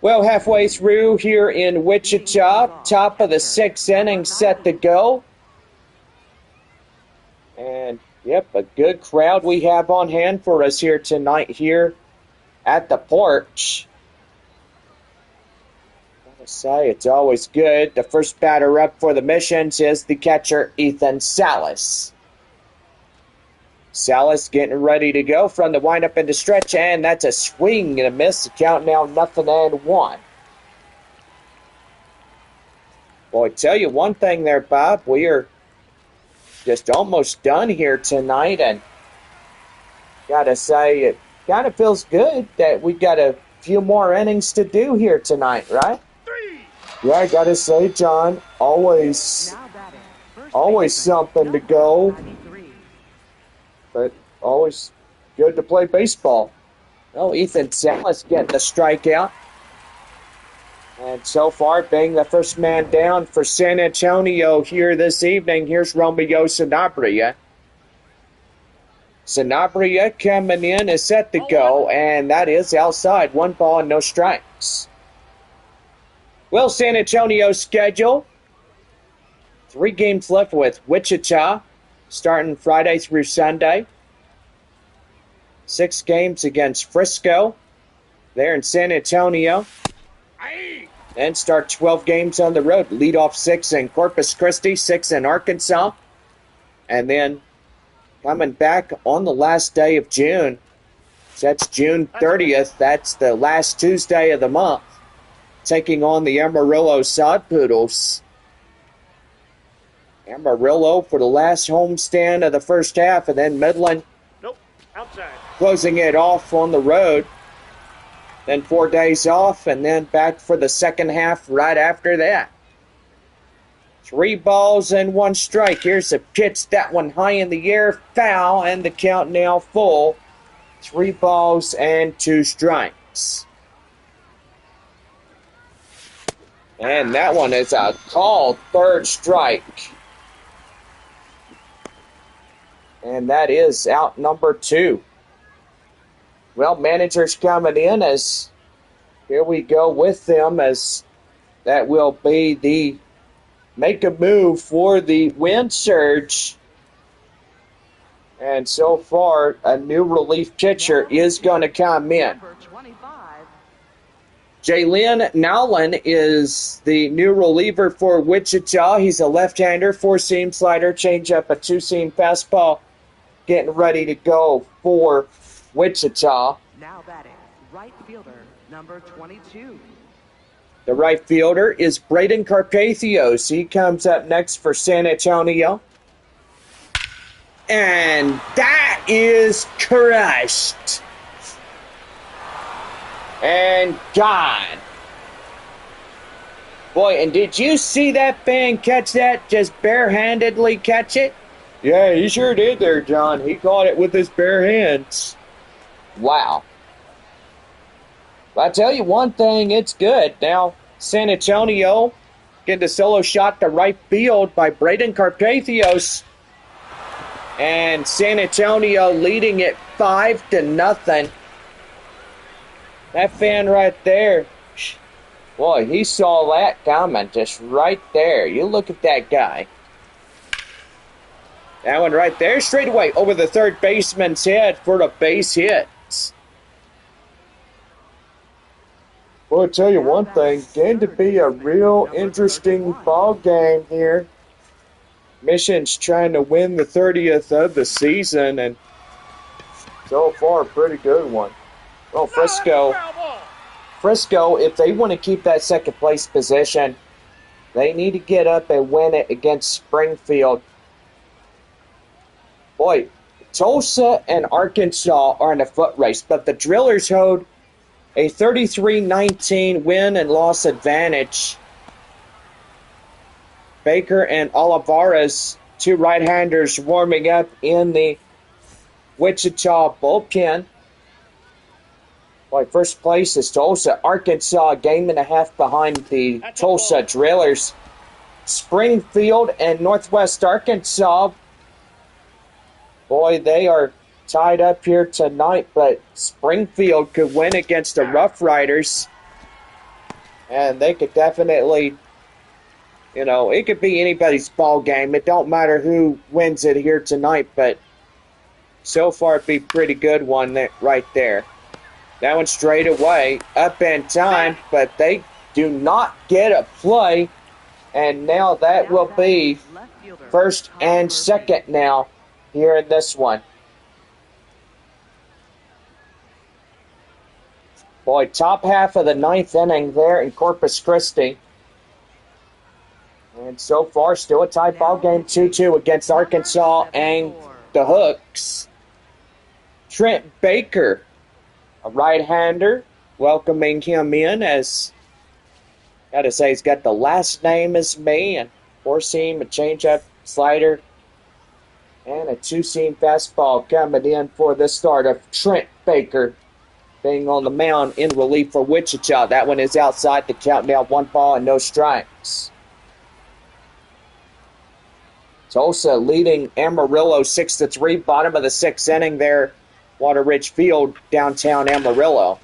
Well, halfway through here in Wichita, top of the 6th inning set to go. And Yep, a good crowd we have on hand for us here tonight here at the porch. Gotta say, it's always good. The first batter up for the Missions is the catcher, Ethan Salas. Salas getting ready to go from the windup into stretch, and that's a swing and a miss. The count now 0-1. Boy, tell you one thing there, Bob. We are just almost done here tonight, and gotta say, it kind of feels good that we got a few more innings to do here tonight, right? Yeah, I gotta say, John, always something to go, but always good to play baseball. Well, Ethan Salas getting the strikeout. And so far, being the first man down for San Antonio here this evening, here's Romeo Sanabria. Sanabria coming in is set to go, and that is outside. 1 ball and no strikes. Well, San Antonio's schedule, 3 games left with Wichita, starting Friday through Sunday. 6 games against Frisco, there in San Antonio. Then start 12 games on the road. Lead off 6 in Corpus Christi, 6 in Arkansas. And then coming back on the last day of June. So that's June 30th. That's the last Tuesday of the month. Taking on the Amarillo Sod Poodles. Amarillo for the last homestand of the first half. And then Midland closing it off on the road. Then 4 days off, and then back for the second half right after that. 3 balls and 1 strike. Here's a pitch, that one high in the air, foul, and the count now full. 3 balls and 2 strikes. And that one is a called third strike. And that is out number 2. Well, managers coming in as here we go with them as that will be the make a move for the wind surge. And so far, a new relief pitcher is going to come in. Jalen Nowlin is the new reliever for Wichita. He's a left-hander, 4-seam slider, changeup, a 2-seam fastball, getting ready to go for Wichita. Now batting, right fielder, number 22. The right fielder is Braden Carpathios. He comes up next for San Antonio. And that is crushed. And gone. Boy, and did you see that fan catch that? Just barehandedly catch it? Yeah, he sure did there, John. He caught it with his bare hands. Wow. Well, I tell you one thing, it's good. Now, San Antonio getting the solo shot to right field by Braden Carpathios. And San Antonio leading it 5-0. That fan right there, boy, he saw that coming just right there. You look at that guy. That one right there, straight away over the third baseman's head for the base hit. Well, I'll tell you one thing, going to be a real interesting ball game here. Mission's trying to win the 30th of the season, and so far, a pretty good one. Well, Frisco, if they want to keep that second place position, they need to get up and win it against Springfield. Boy, Tulsa and Arkansas are in a foot race, but the Drillers hold a 33-19 win and loss advantage. Baker and Olivares, 2 right-handers warming up in the Wichita bullpen. Boy, first place is Tulsa. Arkansas, a game and a half behind the Tulsa Drillers. Springfield and Northwest Arkansas, boy, they are tied up here tonight, but Springfield could win against the Rough Riders. And they could definitely, it could be anybody's ball game. It don't matter who wins it here tonight, but So far, it'd be pretty good one right there. That one straight away, up in time, but they do not get a play. And now that will be first and second now here in this one. Boy, top half of the ninth inning there in Corpus Christi. And so far, still a tied ball game, 2-2 against Arkansas and the Hooks. Trent Baker, a right-hander, welcoming him in as, gotta say, he's got the last name as me, and four-seam, a changeup, slider, and a two-seam fastball coming in for the start of Trent Baker being on the mound in relief for Wichita. That one is outside the count now, 1 ball and no strikes. Tulsa leading Amarillo 6-3, bottom of the sixth inning there, Water Ridge Field, downtown Amarillo.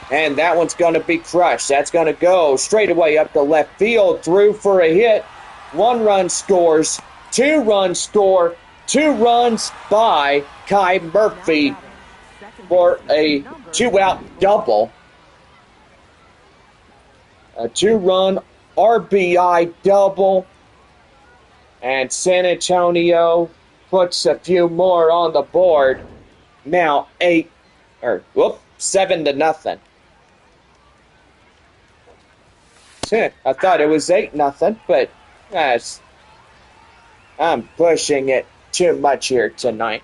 And that one's going to be crushed. That's going to go straight away up the left field, through for a hit. 1 run scores, 2 runs score, 2 runs by Kai Murphy for a 2-out double. A 2-run RBI double. And San Antonio puts a few more on the board. Now 7-0. I thought it was 8-0, but I'm pushing it too much here tonight.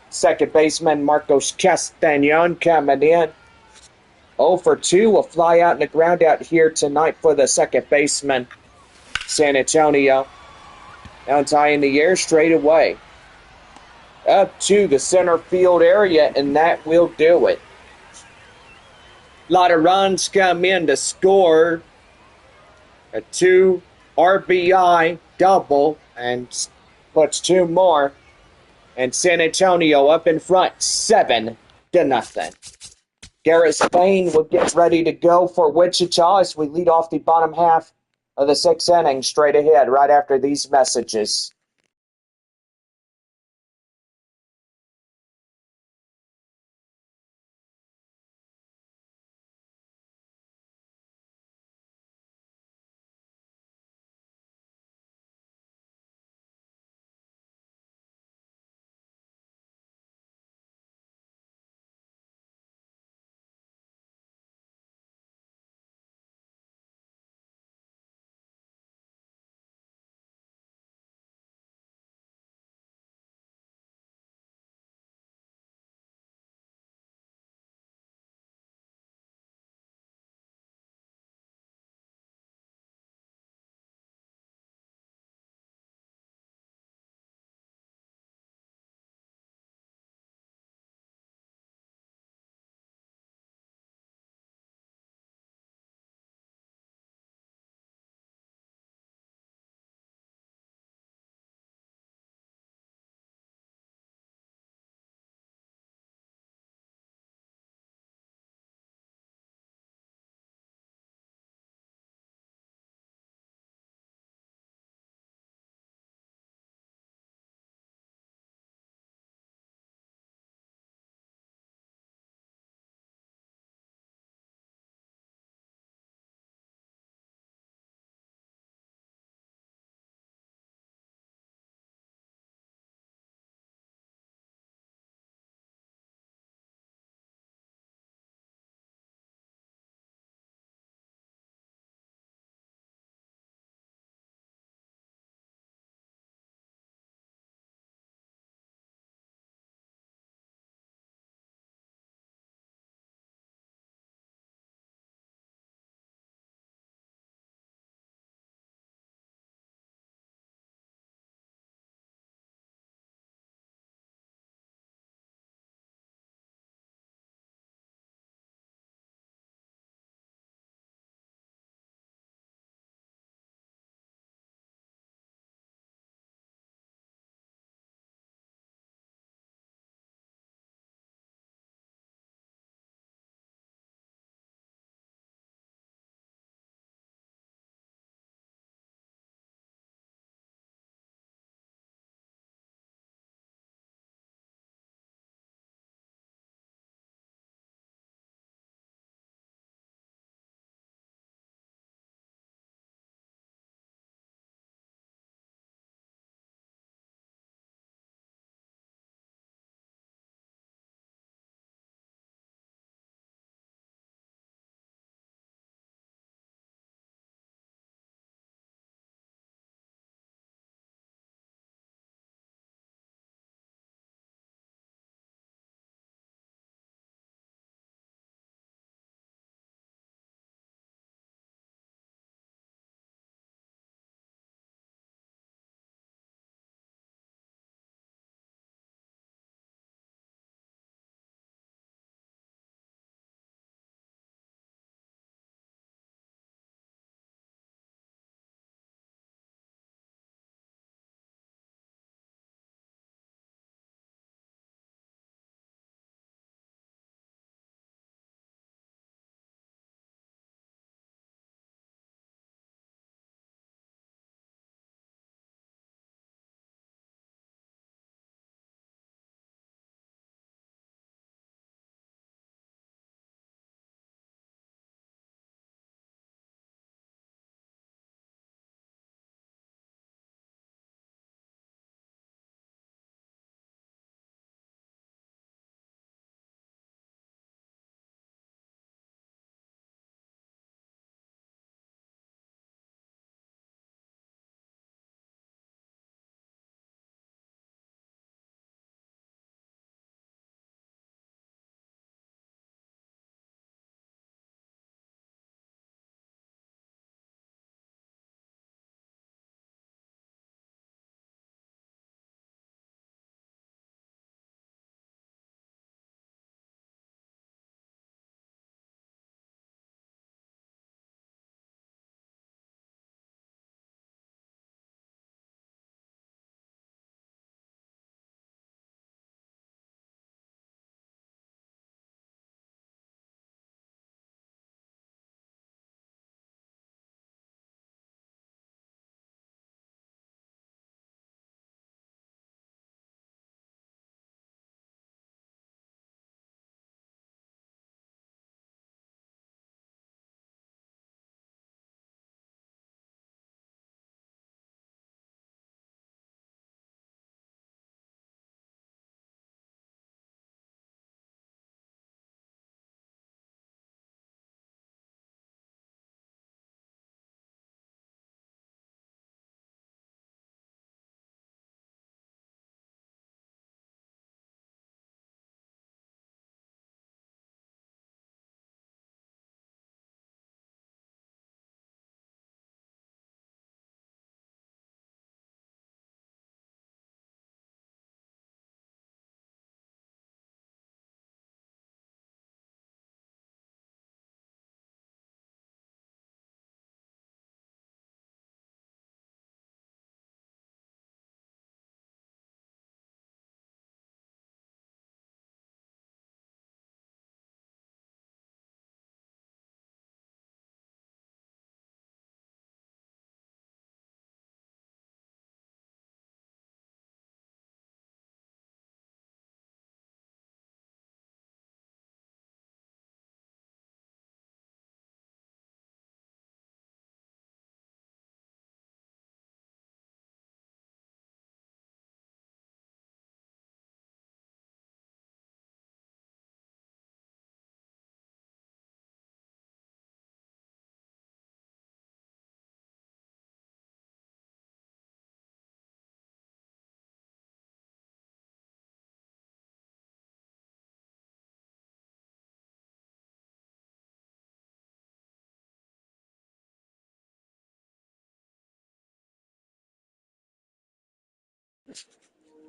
Second baseman Marcos Castañon coming in. 0 for 2, a fly out and a ground out here tonight for the second baseman, San Antonio. Now it's high in the air straight away. Up to the center field area, and that will do it. A lot of runs come in to score. A 2 RBI double, and puts 2 more. And San Antonio up in front, 7-0. Garrett Spain will get ready to go for Wichita as we lead off the bottom half of the sixth inning straight ahead right after these messages.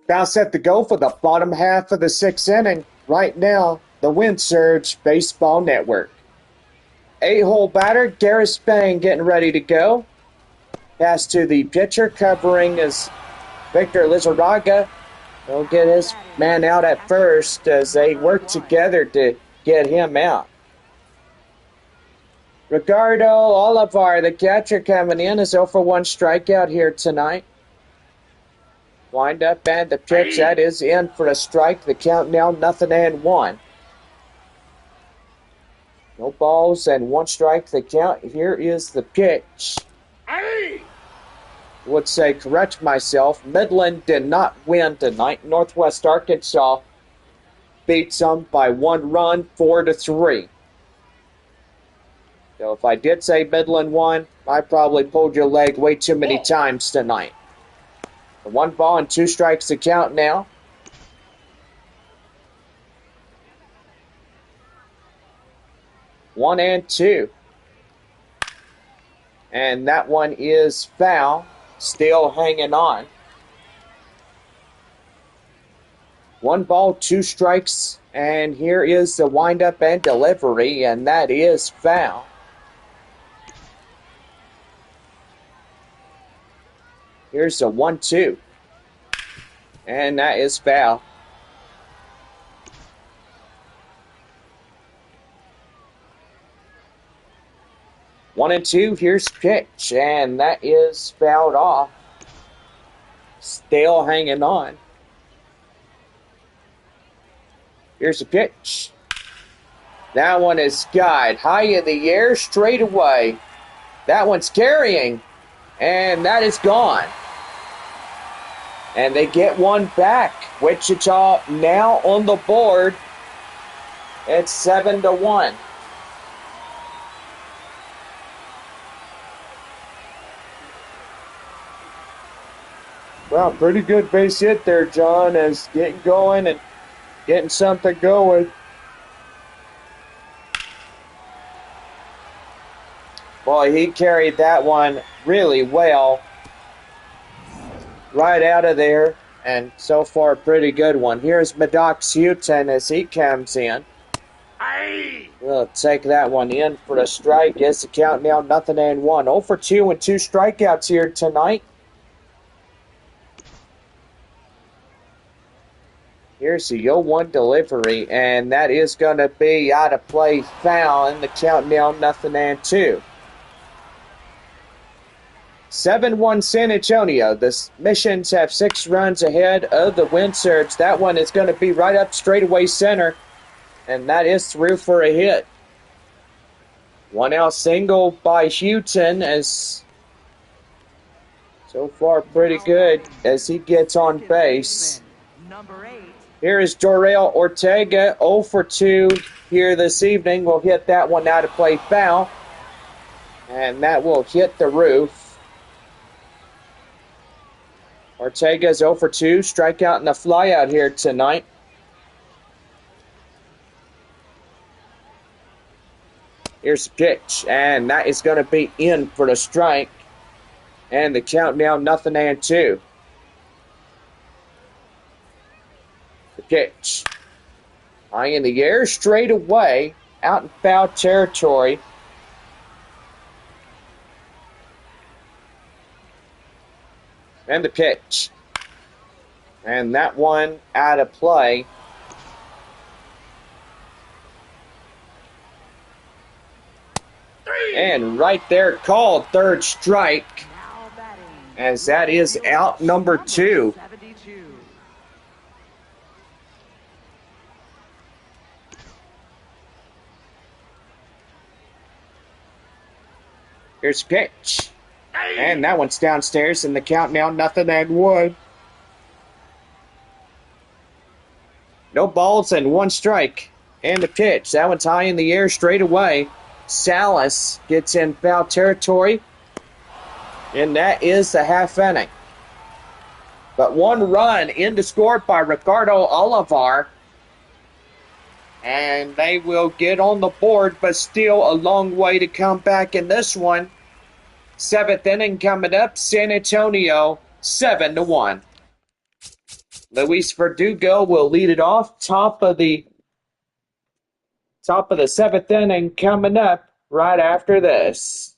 About set to go for the bottom half of the sixth inning. Right now, the Wind Surge Baseball Network. 8-hole batter, Garrett Spain getting ready to go. Pass to the pitcher, covering is Victor Lizarraga. He'll get his man out at first as they work together to get him out. Ricardo Olivar, the catcher, coming in, is 0 for 1 strikeout here tonight. Wind up and the pitch, that is in for a strike. The count now 0-1. No balls and 1 strike the count. Here is the pitch. Would say, correct myself, Midland did not win tonight. Northwest Arkansas beats them by 1 run, 4-3. So if I did say Midland won, I probably pulled your leg way too many times tonight. 1 ball and 2 strikes to count now. One and 2. And that one is foul. Still hanging on. 1 ball, 2 strikes. And here is the windup and delivery. And that is foul. Here's a 1-2. And that is foul. One and 2, here's pitch, and that is fouled off. Still hanging on. Here's a pitch. That one is skied high in the air, straight away. That one's carrying, and that is gone. And they get one back. Wichita now on the board. It's 7-1. Well, pretty good base hit there, John, as getting going and getting something going. Boy, he carried that one really well. Right out of there, and so far a pretty good one. Here's Maddox Houghton as he comes in. We'll take that one in for a strike. Yes, the count now 0-1. 0 for 2 and 2 strikeouts here tonight. Here's the 0-1 delivery, and that is going to be out of play, foul, and the count now 0-2. 7-1 San Antonio. The Missions have 6 runs ahead of the Wind Surge. That one is going to be right up straightaway center, and that is through for a hit. 1 out single by Houghton, as so far pretty good as he gets on base. Here is Jorel Ortega, 0 for 2 here this evening. Will hit that one out of play, foul, and that will hit the roof. Ortega's 0 for 2, strikeout and a flyout here tonight. Here's the pitch, and that is going to be in for the strike. And the count now 0-2. The pitch. High in the air, straight away, out in foul territory. And the pitch. And that one out of play. And right there, called third strike. As that is out number 2. Here's pitch. And that one's downstairs, and the count now 0-1. No balls and 1 strike. And the pitch. That one's high in the air straight away. Salas gets in foul territory. And that is the half inning. But 1 run in to score by Ricardo Olivar. And they will get on the board, but still a long way to come back in this one. 7th inning coming up. San Antonio 7-1. Luis Verdugo will lead it off. Top of the seventh inning coming up right after this.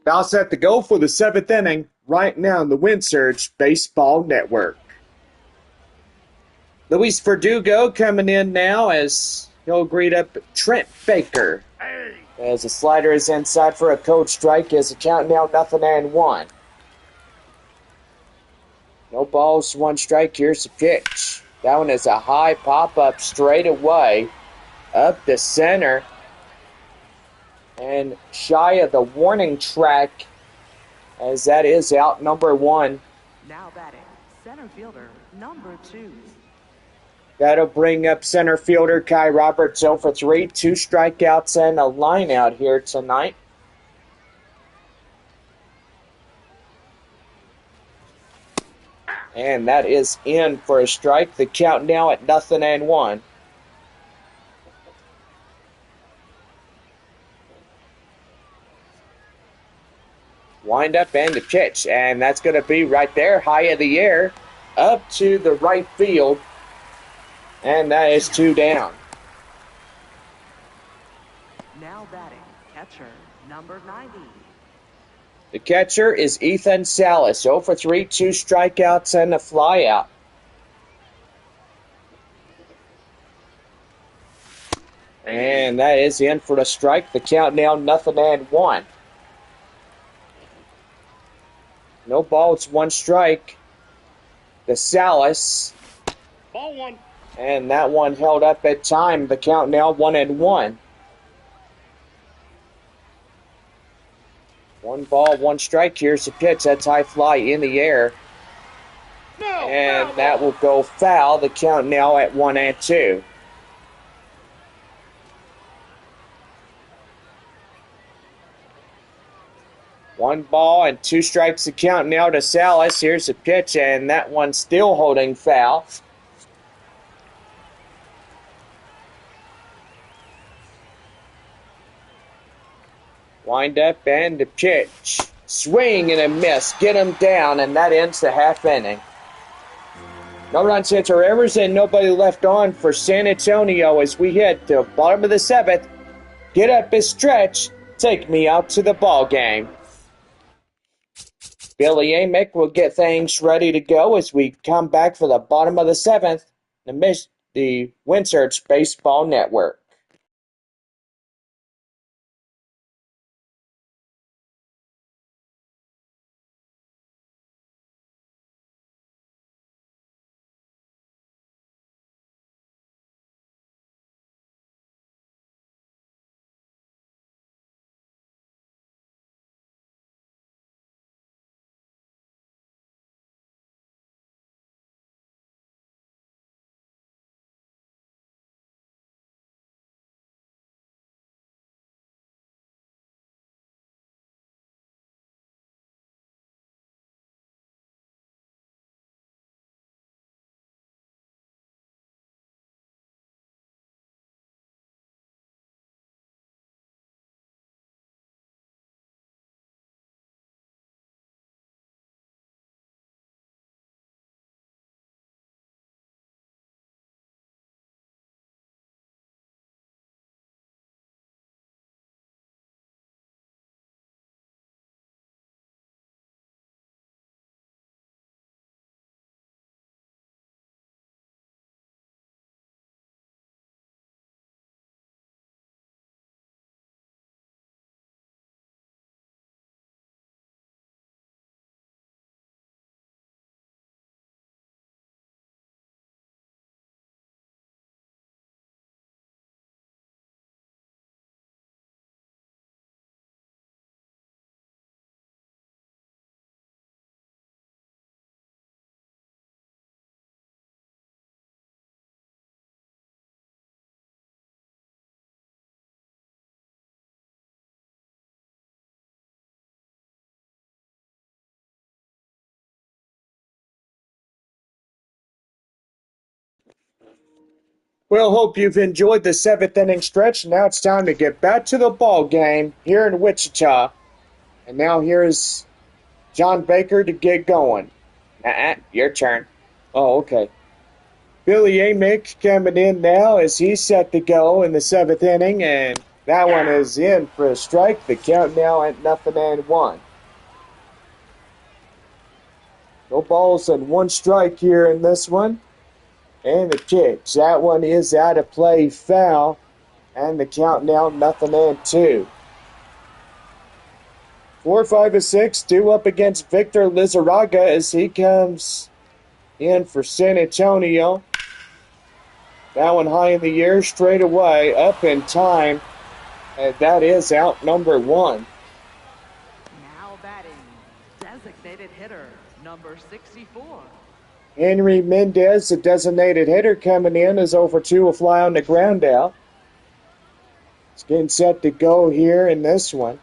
Now set to go for the seventh inning right now on the Wind Surge Baseball Network. Luis Verdugo coming in now as he'll greet up Trent Baker. As the slider is inside for a cold strike as the count now 0-1. No balls, one strike. Here's the pitch. That one is a high pop-up straight away up the center. And shy of the warning track as that is out number one. Now batting, center fielder, number 2. That'll bring up center fielder Kai Roberts 0 for 3. 2 strikeouts and a line out here tonight. And that is in for a strike. The count now at 0-1. Wind up and the pitch, and that's going to be right there, high in the air, up to the right field, and that is 2 down. Now batting, catcher, number 90. The catcher is Ethan Salas, 0 for 3, 2 strikeouts and a flyout. And that is in for the strike. The count now 0-1. No balls, 1 strike. The Salas. Ball 1. And that one held up at time. The count now 1-1. 1 ball, 1 strike. Here's the pitch. That's high fly in the air. No, And that will go foul. The count now at 1-2. One ball and 2 strikes to count now to Salas. Here's the pitch, and that one still holding foul. Wind up and the pitch. Swing and a miss. Get him down, and that ends the half inning. No runs, hits, or errors, and nobody left on for San Antonio as we hit the bottom of the 7th. Get up a stretch. Take me out to the ball game. Billy Amick will get things ready to go as we come back for the bottom of the 7th. The Windsurge Baseball Network. Well, hope you've enjoyed the 7th inning stretch. Now it's time to get back to the ball game here in Wichita. And now here's John Baker to get going. Your turn. Oh, okay. Billy Amick coming in now as he's set to go in the 7th inning, and that one is in for a strike. The count now at 0-1. No balls and 1 strike here in this one. And the pitch. That one is out of play, foul. And the count now 0-2. 4, 5, and 6 due up against Victor Lizarraga as he comes in for San Antonio. That one high in the air, straight away, up in time. And that is out number 1. Now batting, designated hitter, number 64. Henry Mendez, the designated hitter, coming in, is over 2, a fly on the ground out. It's getting set to go here in this one.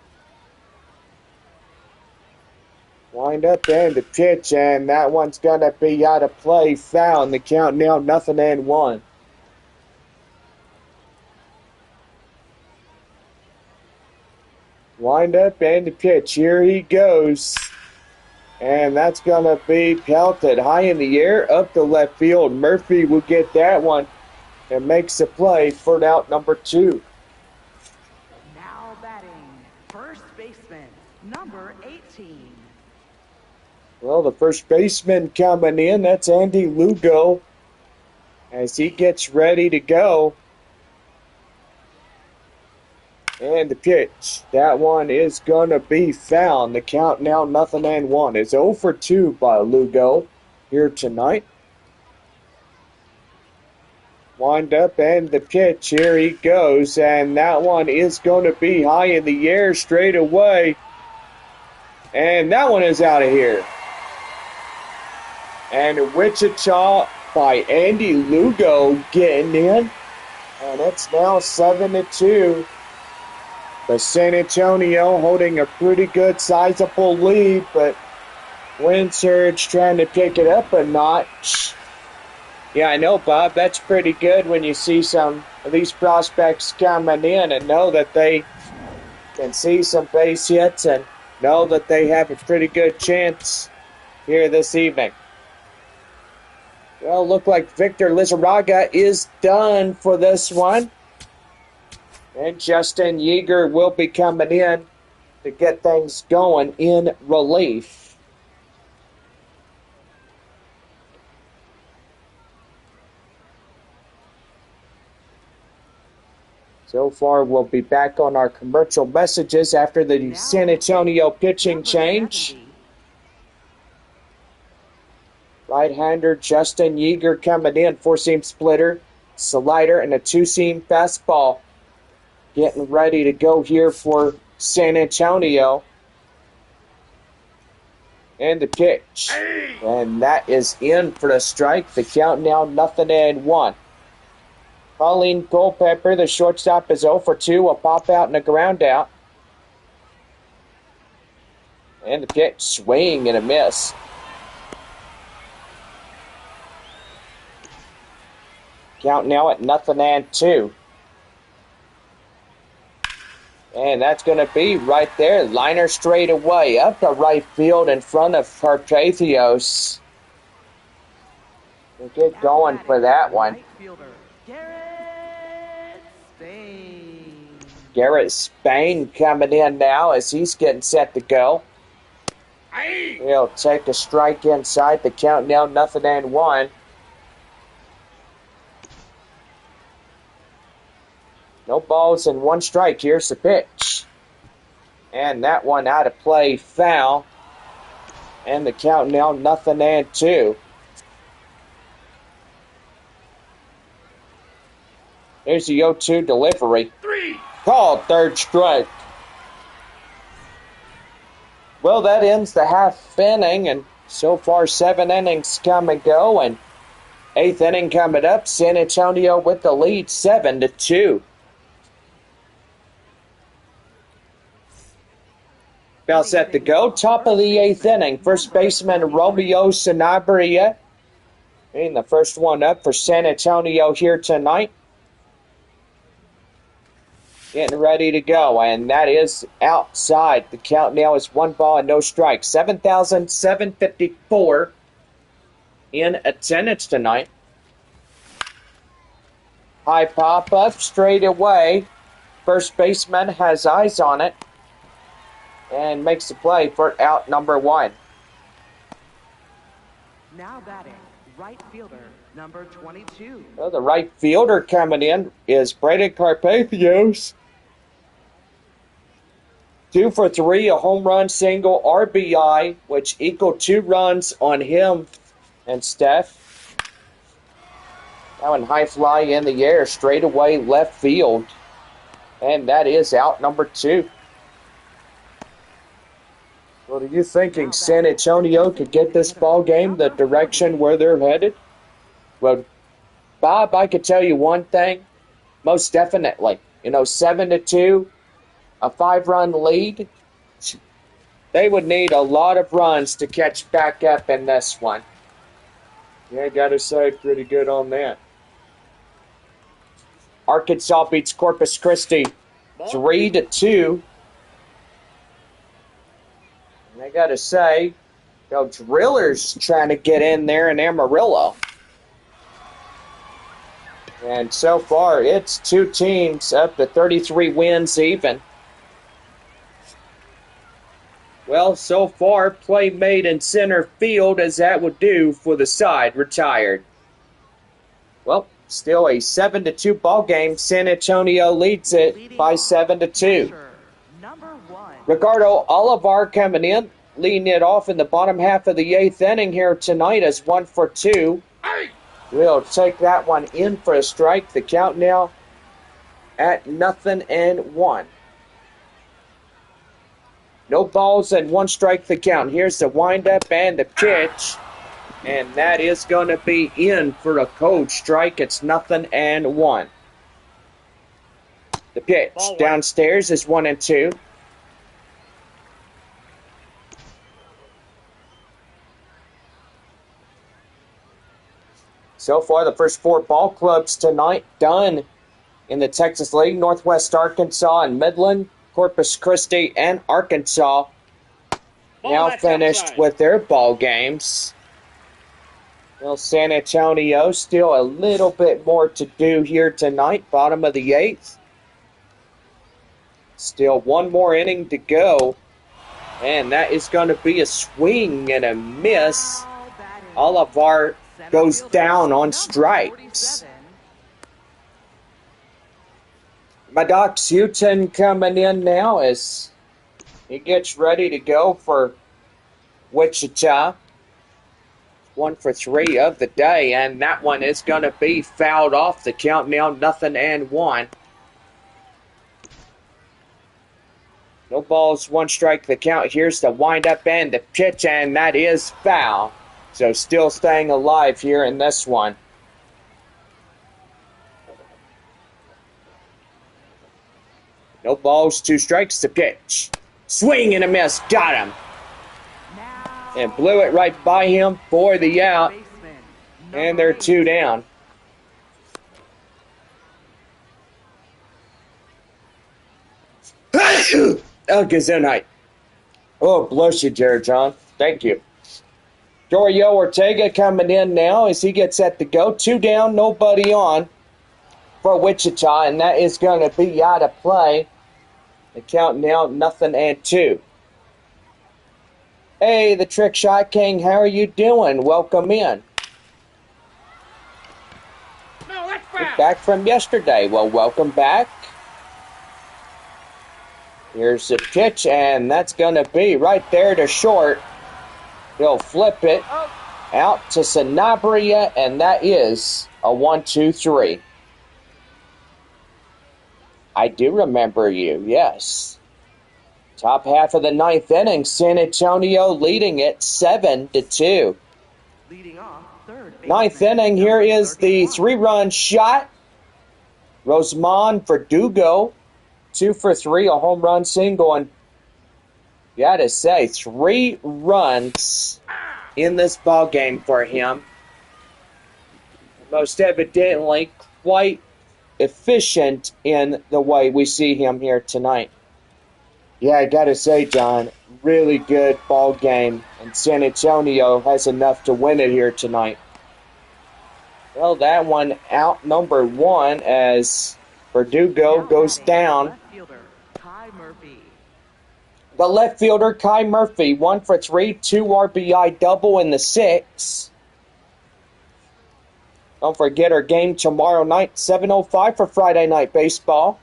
Wind up and the pitch, and that one's going to be out of play, foul, and the count now 0-1. Wind up and the pitch. Here he goes. And that's going to be pelted high in the air up the left field. Murphy will get that one and makes the play for out number 2. Now batting, first baseman, number 18. Well, the first baseman coming in, that's Andy Lugo as he gets ready to go. And the pitch, that one is going to be found. The count now 0-1. It's 0 for 2 by Lugo here tonight. Wind up and the pitch, here he goes. And that one is going to be high in the air straight away. And that one is out of here. And Wichita by Andy Lugo getting in. And it's now 7-2. But San Antonio holding a pretty good sizable lead, but Wind Surge trying to pick it up a notch. Yeah, I know, Bob. That's pretty good when you see some of these prospects coming in and know that they can see some base hits and know that they have a pretty good chance here this evening. Well, look like Victor Lizarraga is done for this one. And Justin Yeager will be coming in to get things going in relief. So far, we'll be back on our commercial messages after the San Antonio pitching change. Right-hander Justin Yeager coming in, 4-seam splitter, slider, and a 2-seam fastball. Getting ready to go here for San Antonio. And the pitch. And that is in for the strike. The count now 0-1. Colleen Culpepper, the shortstop, is 0 for 2. A pop out and a ground out. And the pitch, swing and a miss. Count now at 0-2. And that's going to be right there. Liner straight away up the right field in front of Carpathios. We'll get going for that one. Garrett Spain coming in now as he's getting set to go. He'll take a strike inside. The count now 0-1. No balls and 1 strike. Here's the pitch. And that one out of play, foul. And the count now 0-2. Here's the 0-2 delivery. 3. Called third strike. Well, that ends the half inning, and so far 7 innings come and go, and 8th inning coming up. San Antonio with the lead, 7-2. About set to go. Top of the 8th inning. First baseman Romeo Sanabria. And the first one up for San Antonio here tonight. Getting ready to go. And that is outside. The count now is 1 ball and no strikes. 7,754 in attendance tonight. High pop up straight away. First baseman has eyes on it. And makes the play for out number 1. Now batting, right fielder, number 22. Well, the right fielder coming in is Braden Carpathios. 2 for 3, a home run, single, RBI, which equal 2 runs on him and Steph. Now in high fly in the air, straight away left field. And that is out number 2. What are you thinking? San Antonio could get this ball game the direction where they're headed? Well, Bob, I could tell you one thing. Most definitely. 7-2, a 5-run lead. They would need a lot of runs to catch back up in this one. Yeah, gotta say, pretty good on that. Arkansas beats Corpus Christi 3-2. gotta say, Drillers trying to get in there in Amarillo. And so far, it's two teams up to 33 wins even. Well, so far, play made in center field as that would do for the side retired. Well, still a 7-2 ball game. San Antonio leads it by 7-2. Ricardo Olivar coming in, leading it off in the bottom half of the 8th inning here tonight as 1 for 2. We'll take that one in for a strike. The count now at 0-1. No balls and 1 strike the count. Here's the windup and the pitch. And that is going to be in for a cold strike. It's 0-1. The pitch downstairs is 1-2. So far, the first 4 ball clubs tonight done in the Texas League. Northwest Arkansas and Midland, Corpus Christi, and Arkansas now finished with their ball games. Well, San Antonio still a little bit more to do here tonight, bottom of the 8th. Still 1 more inning to go, and that is going to be a swing and a miss. Olivar goes down on strikes. Maddox Houghton coming in now as he gets ready to go for Wichita. 1 for 3 of the day, and that one is going to be fouled off. The count now 0-1. No balls, 1 strike the count. Here's the windup and the pitch, and that is foul. So still staying alive here in this one. No balls, 2 strikes, the pitch. Swing and a miss, got him. And blew it right by him for the out. And they're 2 down. Oh, Gesundheit. Oh, bless you, Jared John. Thank you. Dorio Ortega coming in now as he gets set to go. 2 down, nobody on for Wichita, and that is going to be out of play. The count now 0-2. Hey, the Trick Shot King, how are you doing? Welcome in. No, that's You're foul. back from yesterday. Well, welcome back. Here's the pitch, and that's going to be right there to short. He'll flip it out to Sanabria, and that is a 1-2-3. I do remember you, yes. Top half of the 9th inning, San Antonio leading it 7-2. Leading off, third 9th inning, here is the 3-run shot. Rosamond Verdugo, 2 for 3, a home run single, and gotta say, 3 runs in this ball game for him. Most evidently, quite efficient in the way we see him here tonight. Yeah, I gotta say, John, really good ball game, and San Antonio has enough to win it here tonight. Well, that one out number 1 as Verdugo goes down. The left fielder, Kai Murphy, 1 for 3, 2 RBI double in the 6th. Don't forget our game tomorrow night, 7:05 for Friday Night Baseball.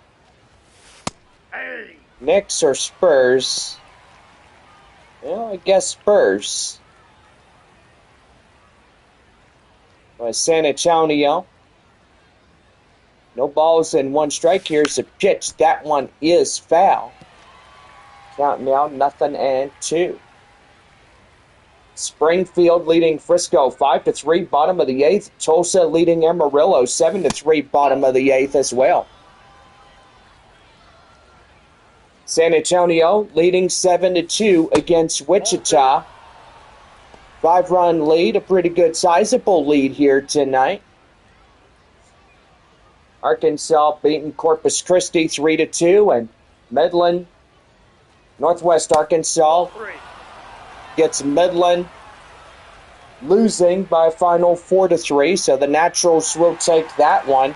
Hey. Knicks or Spurs? Well, I guess Spurs. San Antonio. No balls and 1 strike. Here's the pitch. That one is foul. Count now 0-2. Springfield leading Frisco 5-3, bottom of the 8th. Tulsa leading Amarillo 7-3, bottom of the 8th as well. San Antonio leading 7-2 against Wichita. 5-run lead, a pretty good sizable lead here tonight. Arkansas beating Corpus Christi 3-2, and Midland, Northwest Arkansas gets Midland losing by a final 4-3, so the Naturals will take that one.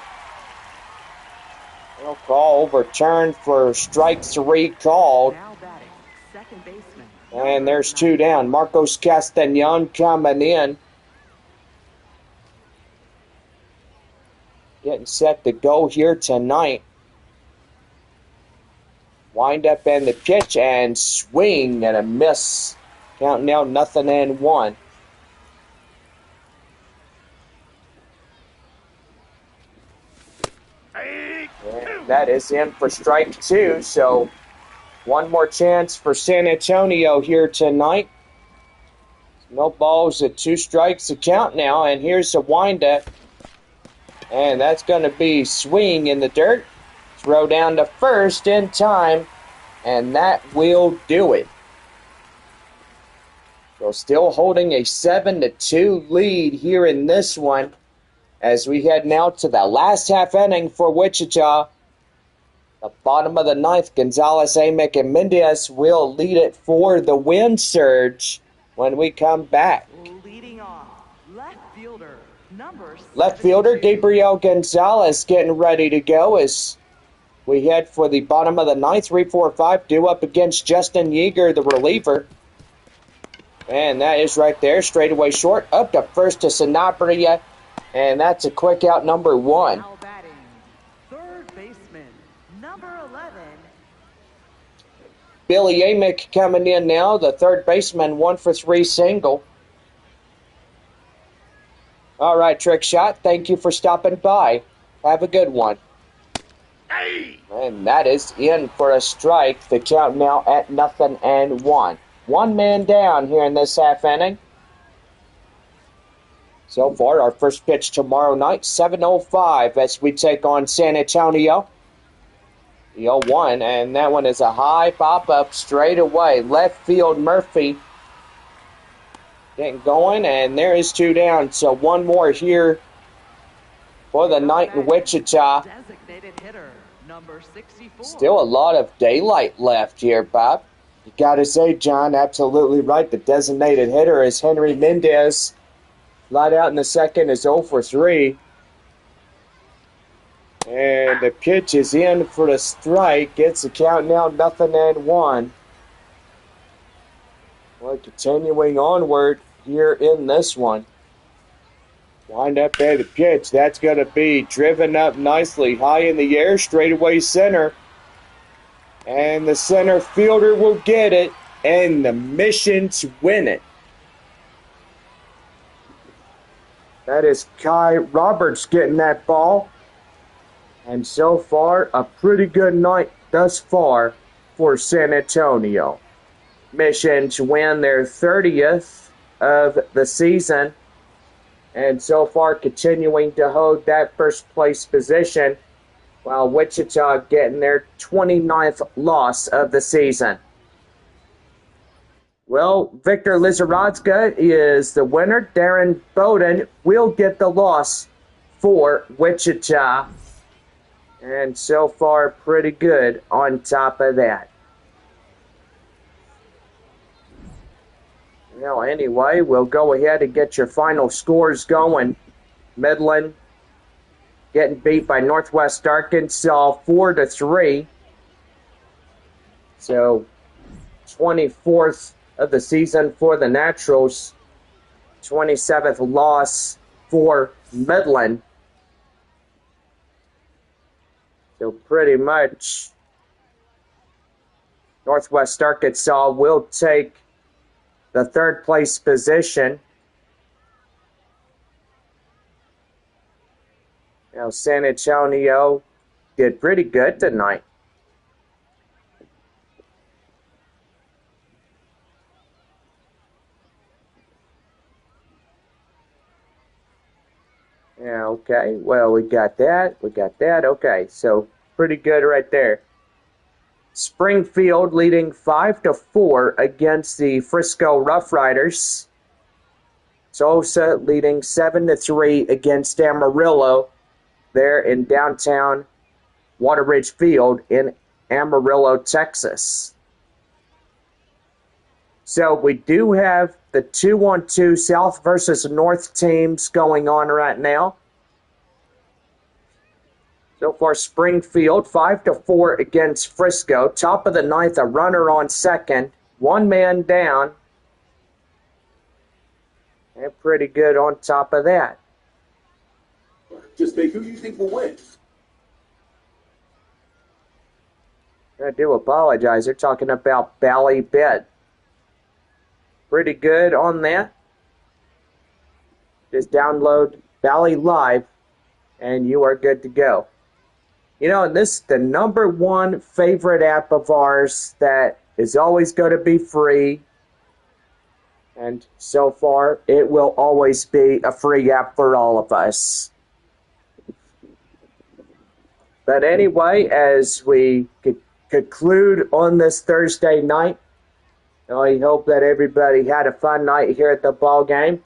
No call overturned for strike 3 called. Now batting, second baseman. And there's 2 down. Marcos Castañon coming in. Getting set to go here tonight. Wind up and the pitch and swing and a miss. Count now 0-1. And that is in for strike 2, so one more chance for San Antonio here tonight. No balls at 2 strikes to count now, and here's a windup. And that's going to be swing in the dirt. Throw down to first in time, and that will do it. So still holding a 7-2 lead here in this one as we head now to the last half inning for Wichita. The bottom of the ninth, Gonzalez, Amick, and Mendez will lead it for the win surge when we come back. Leading off, left fielder, number Left fielder 72. Gabriel Gonzalez getting ready to go as we head for the bottom of the ninth. 3-4-5 due up against Justin Yeager, the reliever. And that is right there, straightaway short, up to first to Sanabria, and that's a quick out number 1. Now batting, third baseman, number 11. Billy Amick coming in now, the third baseman, 1-for-3 single. All right, Trick Shot, thank you for stopping by. Have a good one. Hey! And that is in for a strike. The count now at 0-1. 1 man down here in this half inning. So far, our first pitch tomorrow night, 7:05 as we take on San Antonio. The 0-1, and that one is a high pop-up straight away. Left field, Murphy getting going, and there is 2 down. So 1 more here for the night in Wichita. Designated hitter, number 64. Still a lot of daylight left here, Bob. You got to say, John, absolutely right. The designated hitter is Henry Mendez. Light out in the second is 0-for-3. And the pitch is in for the strike. Gets the count now 0-1. We're continuing onward here in this one. Wind up there, the pitch. That's going to be driven up nicely. High in the air, straightaway center. And the center fielder will get it. And the Missions win it. That is Kai Roberts getting that ball. And so far, a pretty good night thus far for San Antonio. Missions win their 30th of the season. And so far continuing to hold that first place position, while Wichita getting their 29th loss of the season. Well, Victor Lizarodska is the winner. Darren Bowden will get the loss for Wichita. And so far, pretty good on top of that. Well, anyway, we'll go ahead and get your final scores going. Midland getting beat by Northwest Arkansas 4-3. So, 24th of the season for the Naturals. 27th loss for Midland. So pretty much Northwest Arkansas will take the third place position. Now San Antonio did pretty good tonight. Yeah, okay. Well, we got that. Okay, so pretty good right there. Springfield leading 5-4 against the Frisco Rough Riders. Sosa leading 7-3 against Amarillo there in downtown Wateridge Field in Amarillo, Texas. So we do have the 2-on-2 South versus North teams going on right now. So far, Springfield 5-4 against Frisco. Top of the ninth, a runner on second. One man down. And pretty good on top of that. Just make who you think will win. I do apologize. They're talking about Bally Bet. Pretty good on that. Just download Bally Live and you are good to go. You know, this is the number one favorite app of ours that is always going to be free. And so far, it will always be a free app for all of us. But anyway, as we conclude on this Thursday night, I hope that everybody had a fun night here at the ball game.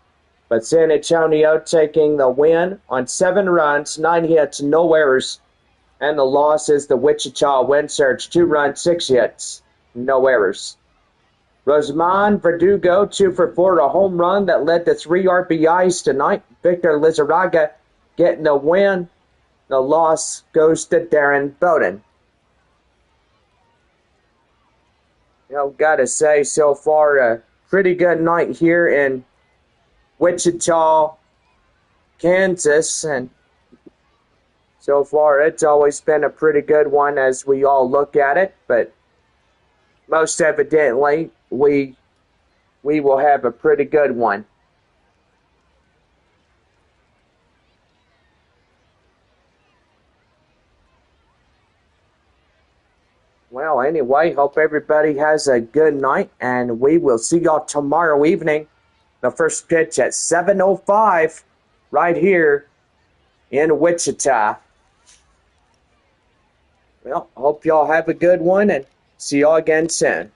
But San Antonio taking the win on 7 runs, 9 hits, no errors. And the loss is the Wichita Wind Surge, 2 runs, 6 hits, no errors. Rosamond Verdugo, 2 for 4, a home run that led to 3 RBIs tonight. Victor Lizarraga getting the win. The loss goes to Darren Bowden. You know, gotta say, so far, a pretty good night here in Wichita, Kansas. And so far, it's always been a pretty good one as we all look at it. But most evidently, we will have a pretty good one. Well, anyway, hope everybody has a good night, and we will see y'all tomorrow evening. The first pitch at 7:05 right here in Wichita. Well, hope y'all have a good one, and see y'all again soon.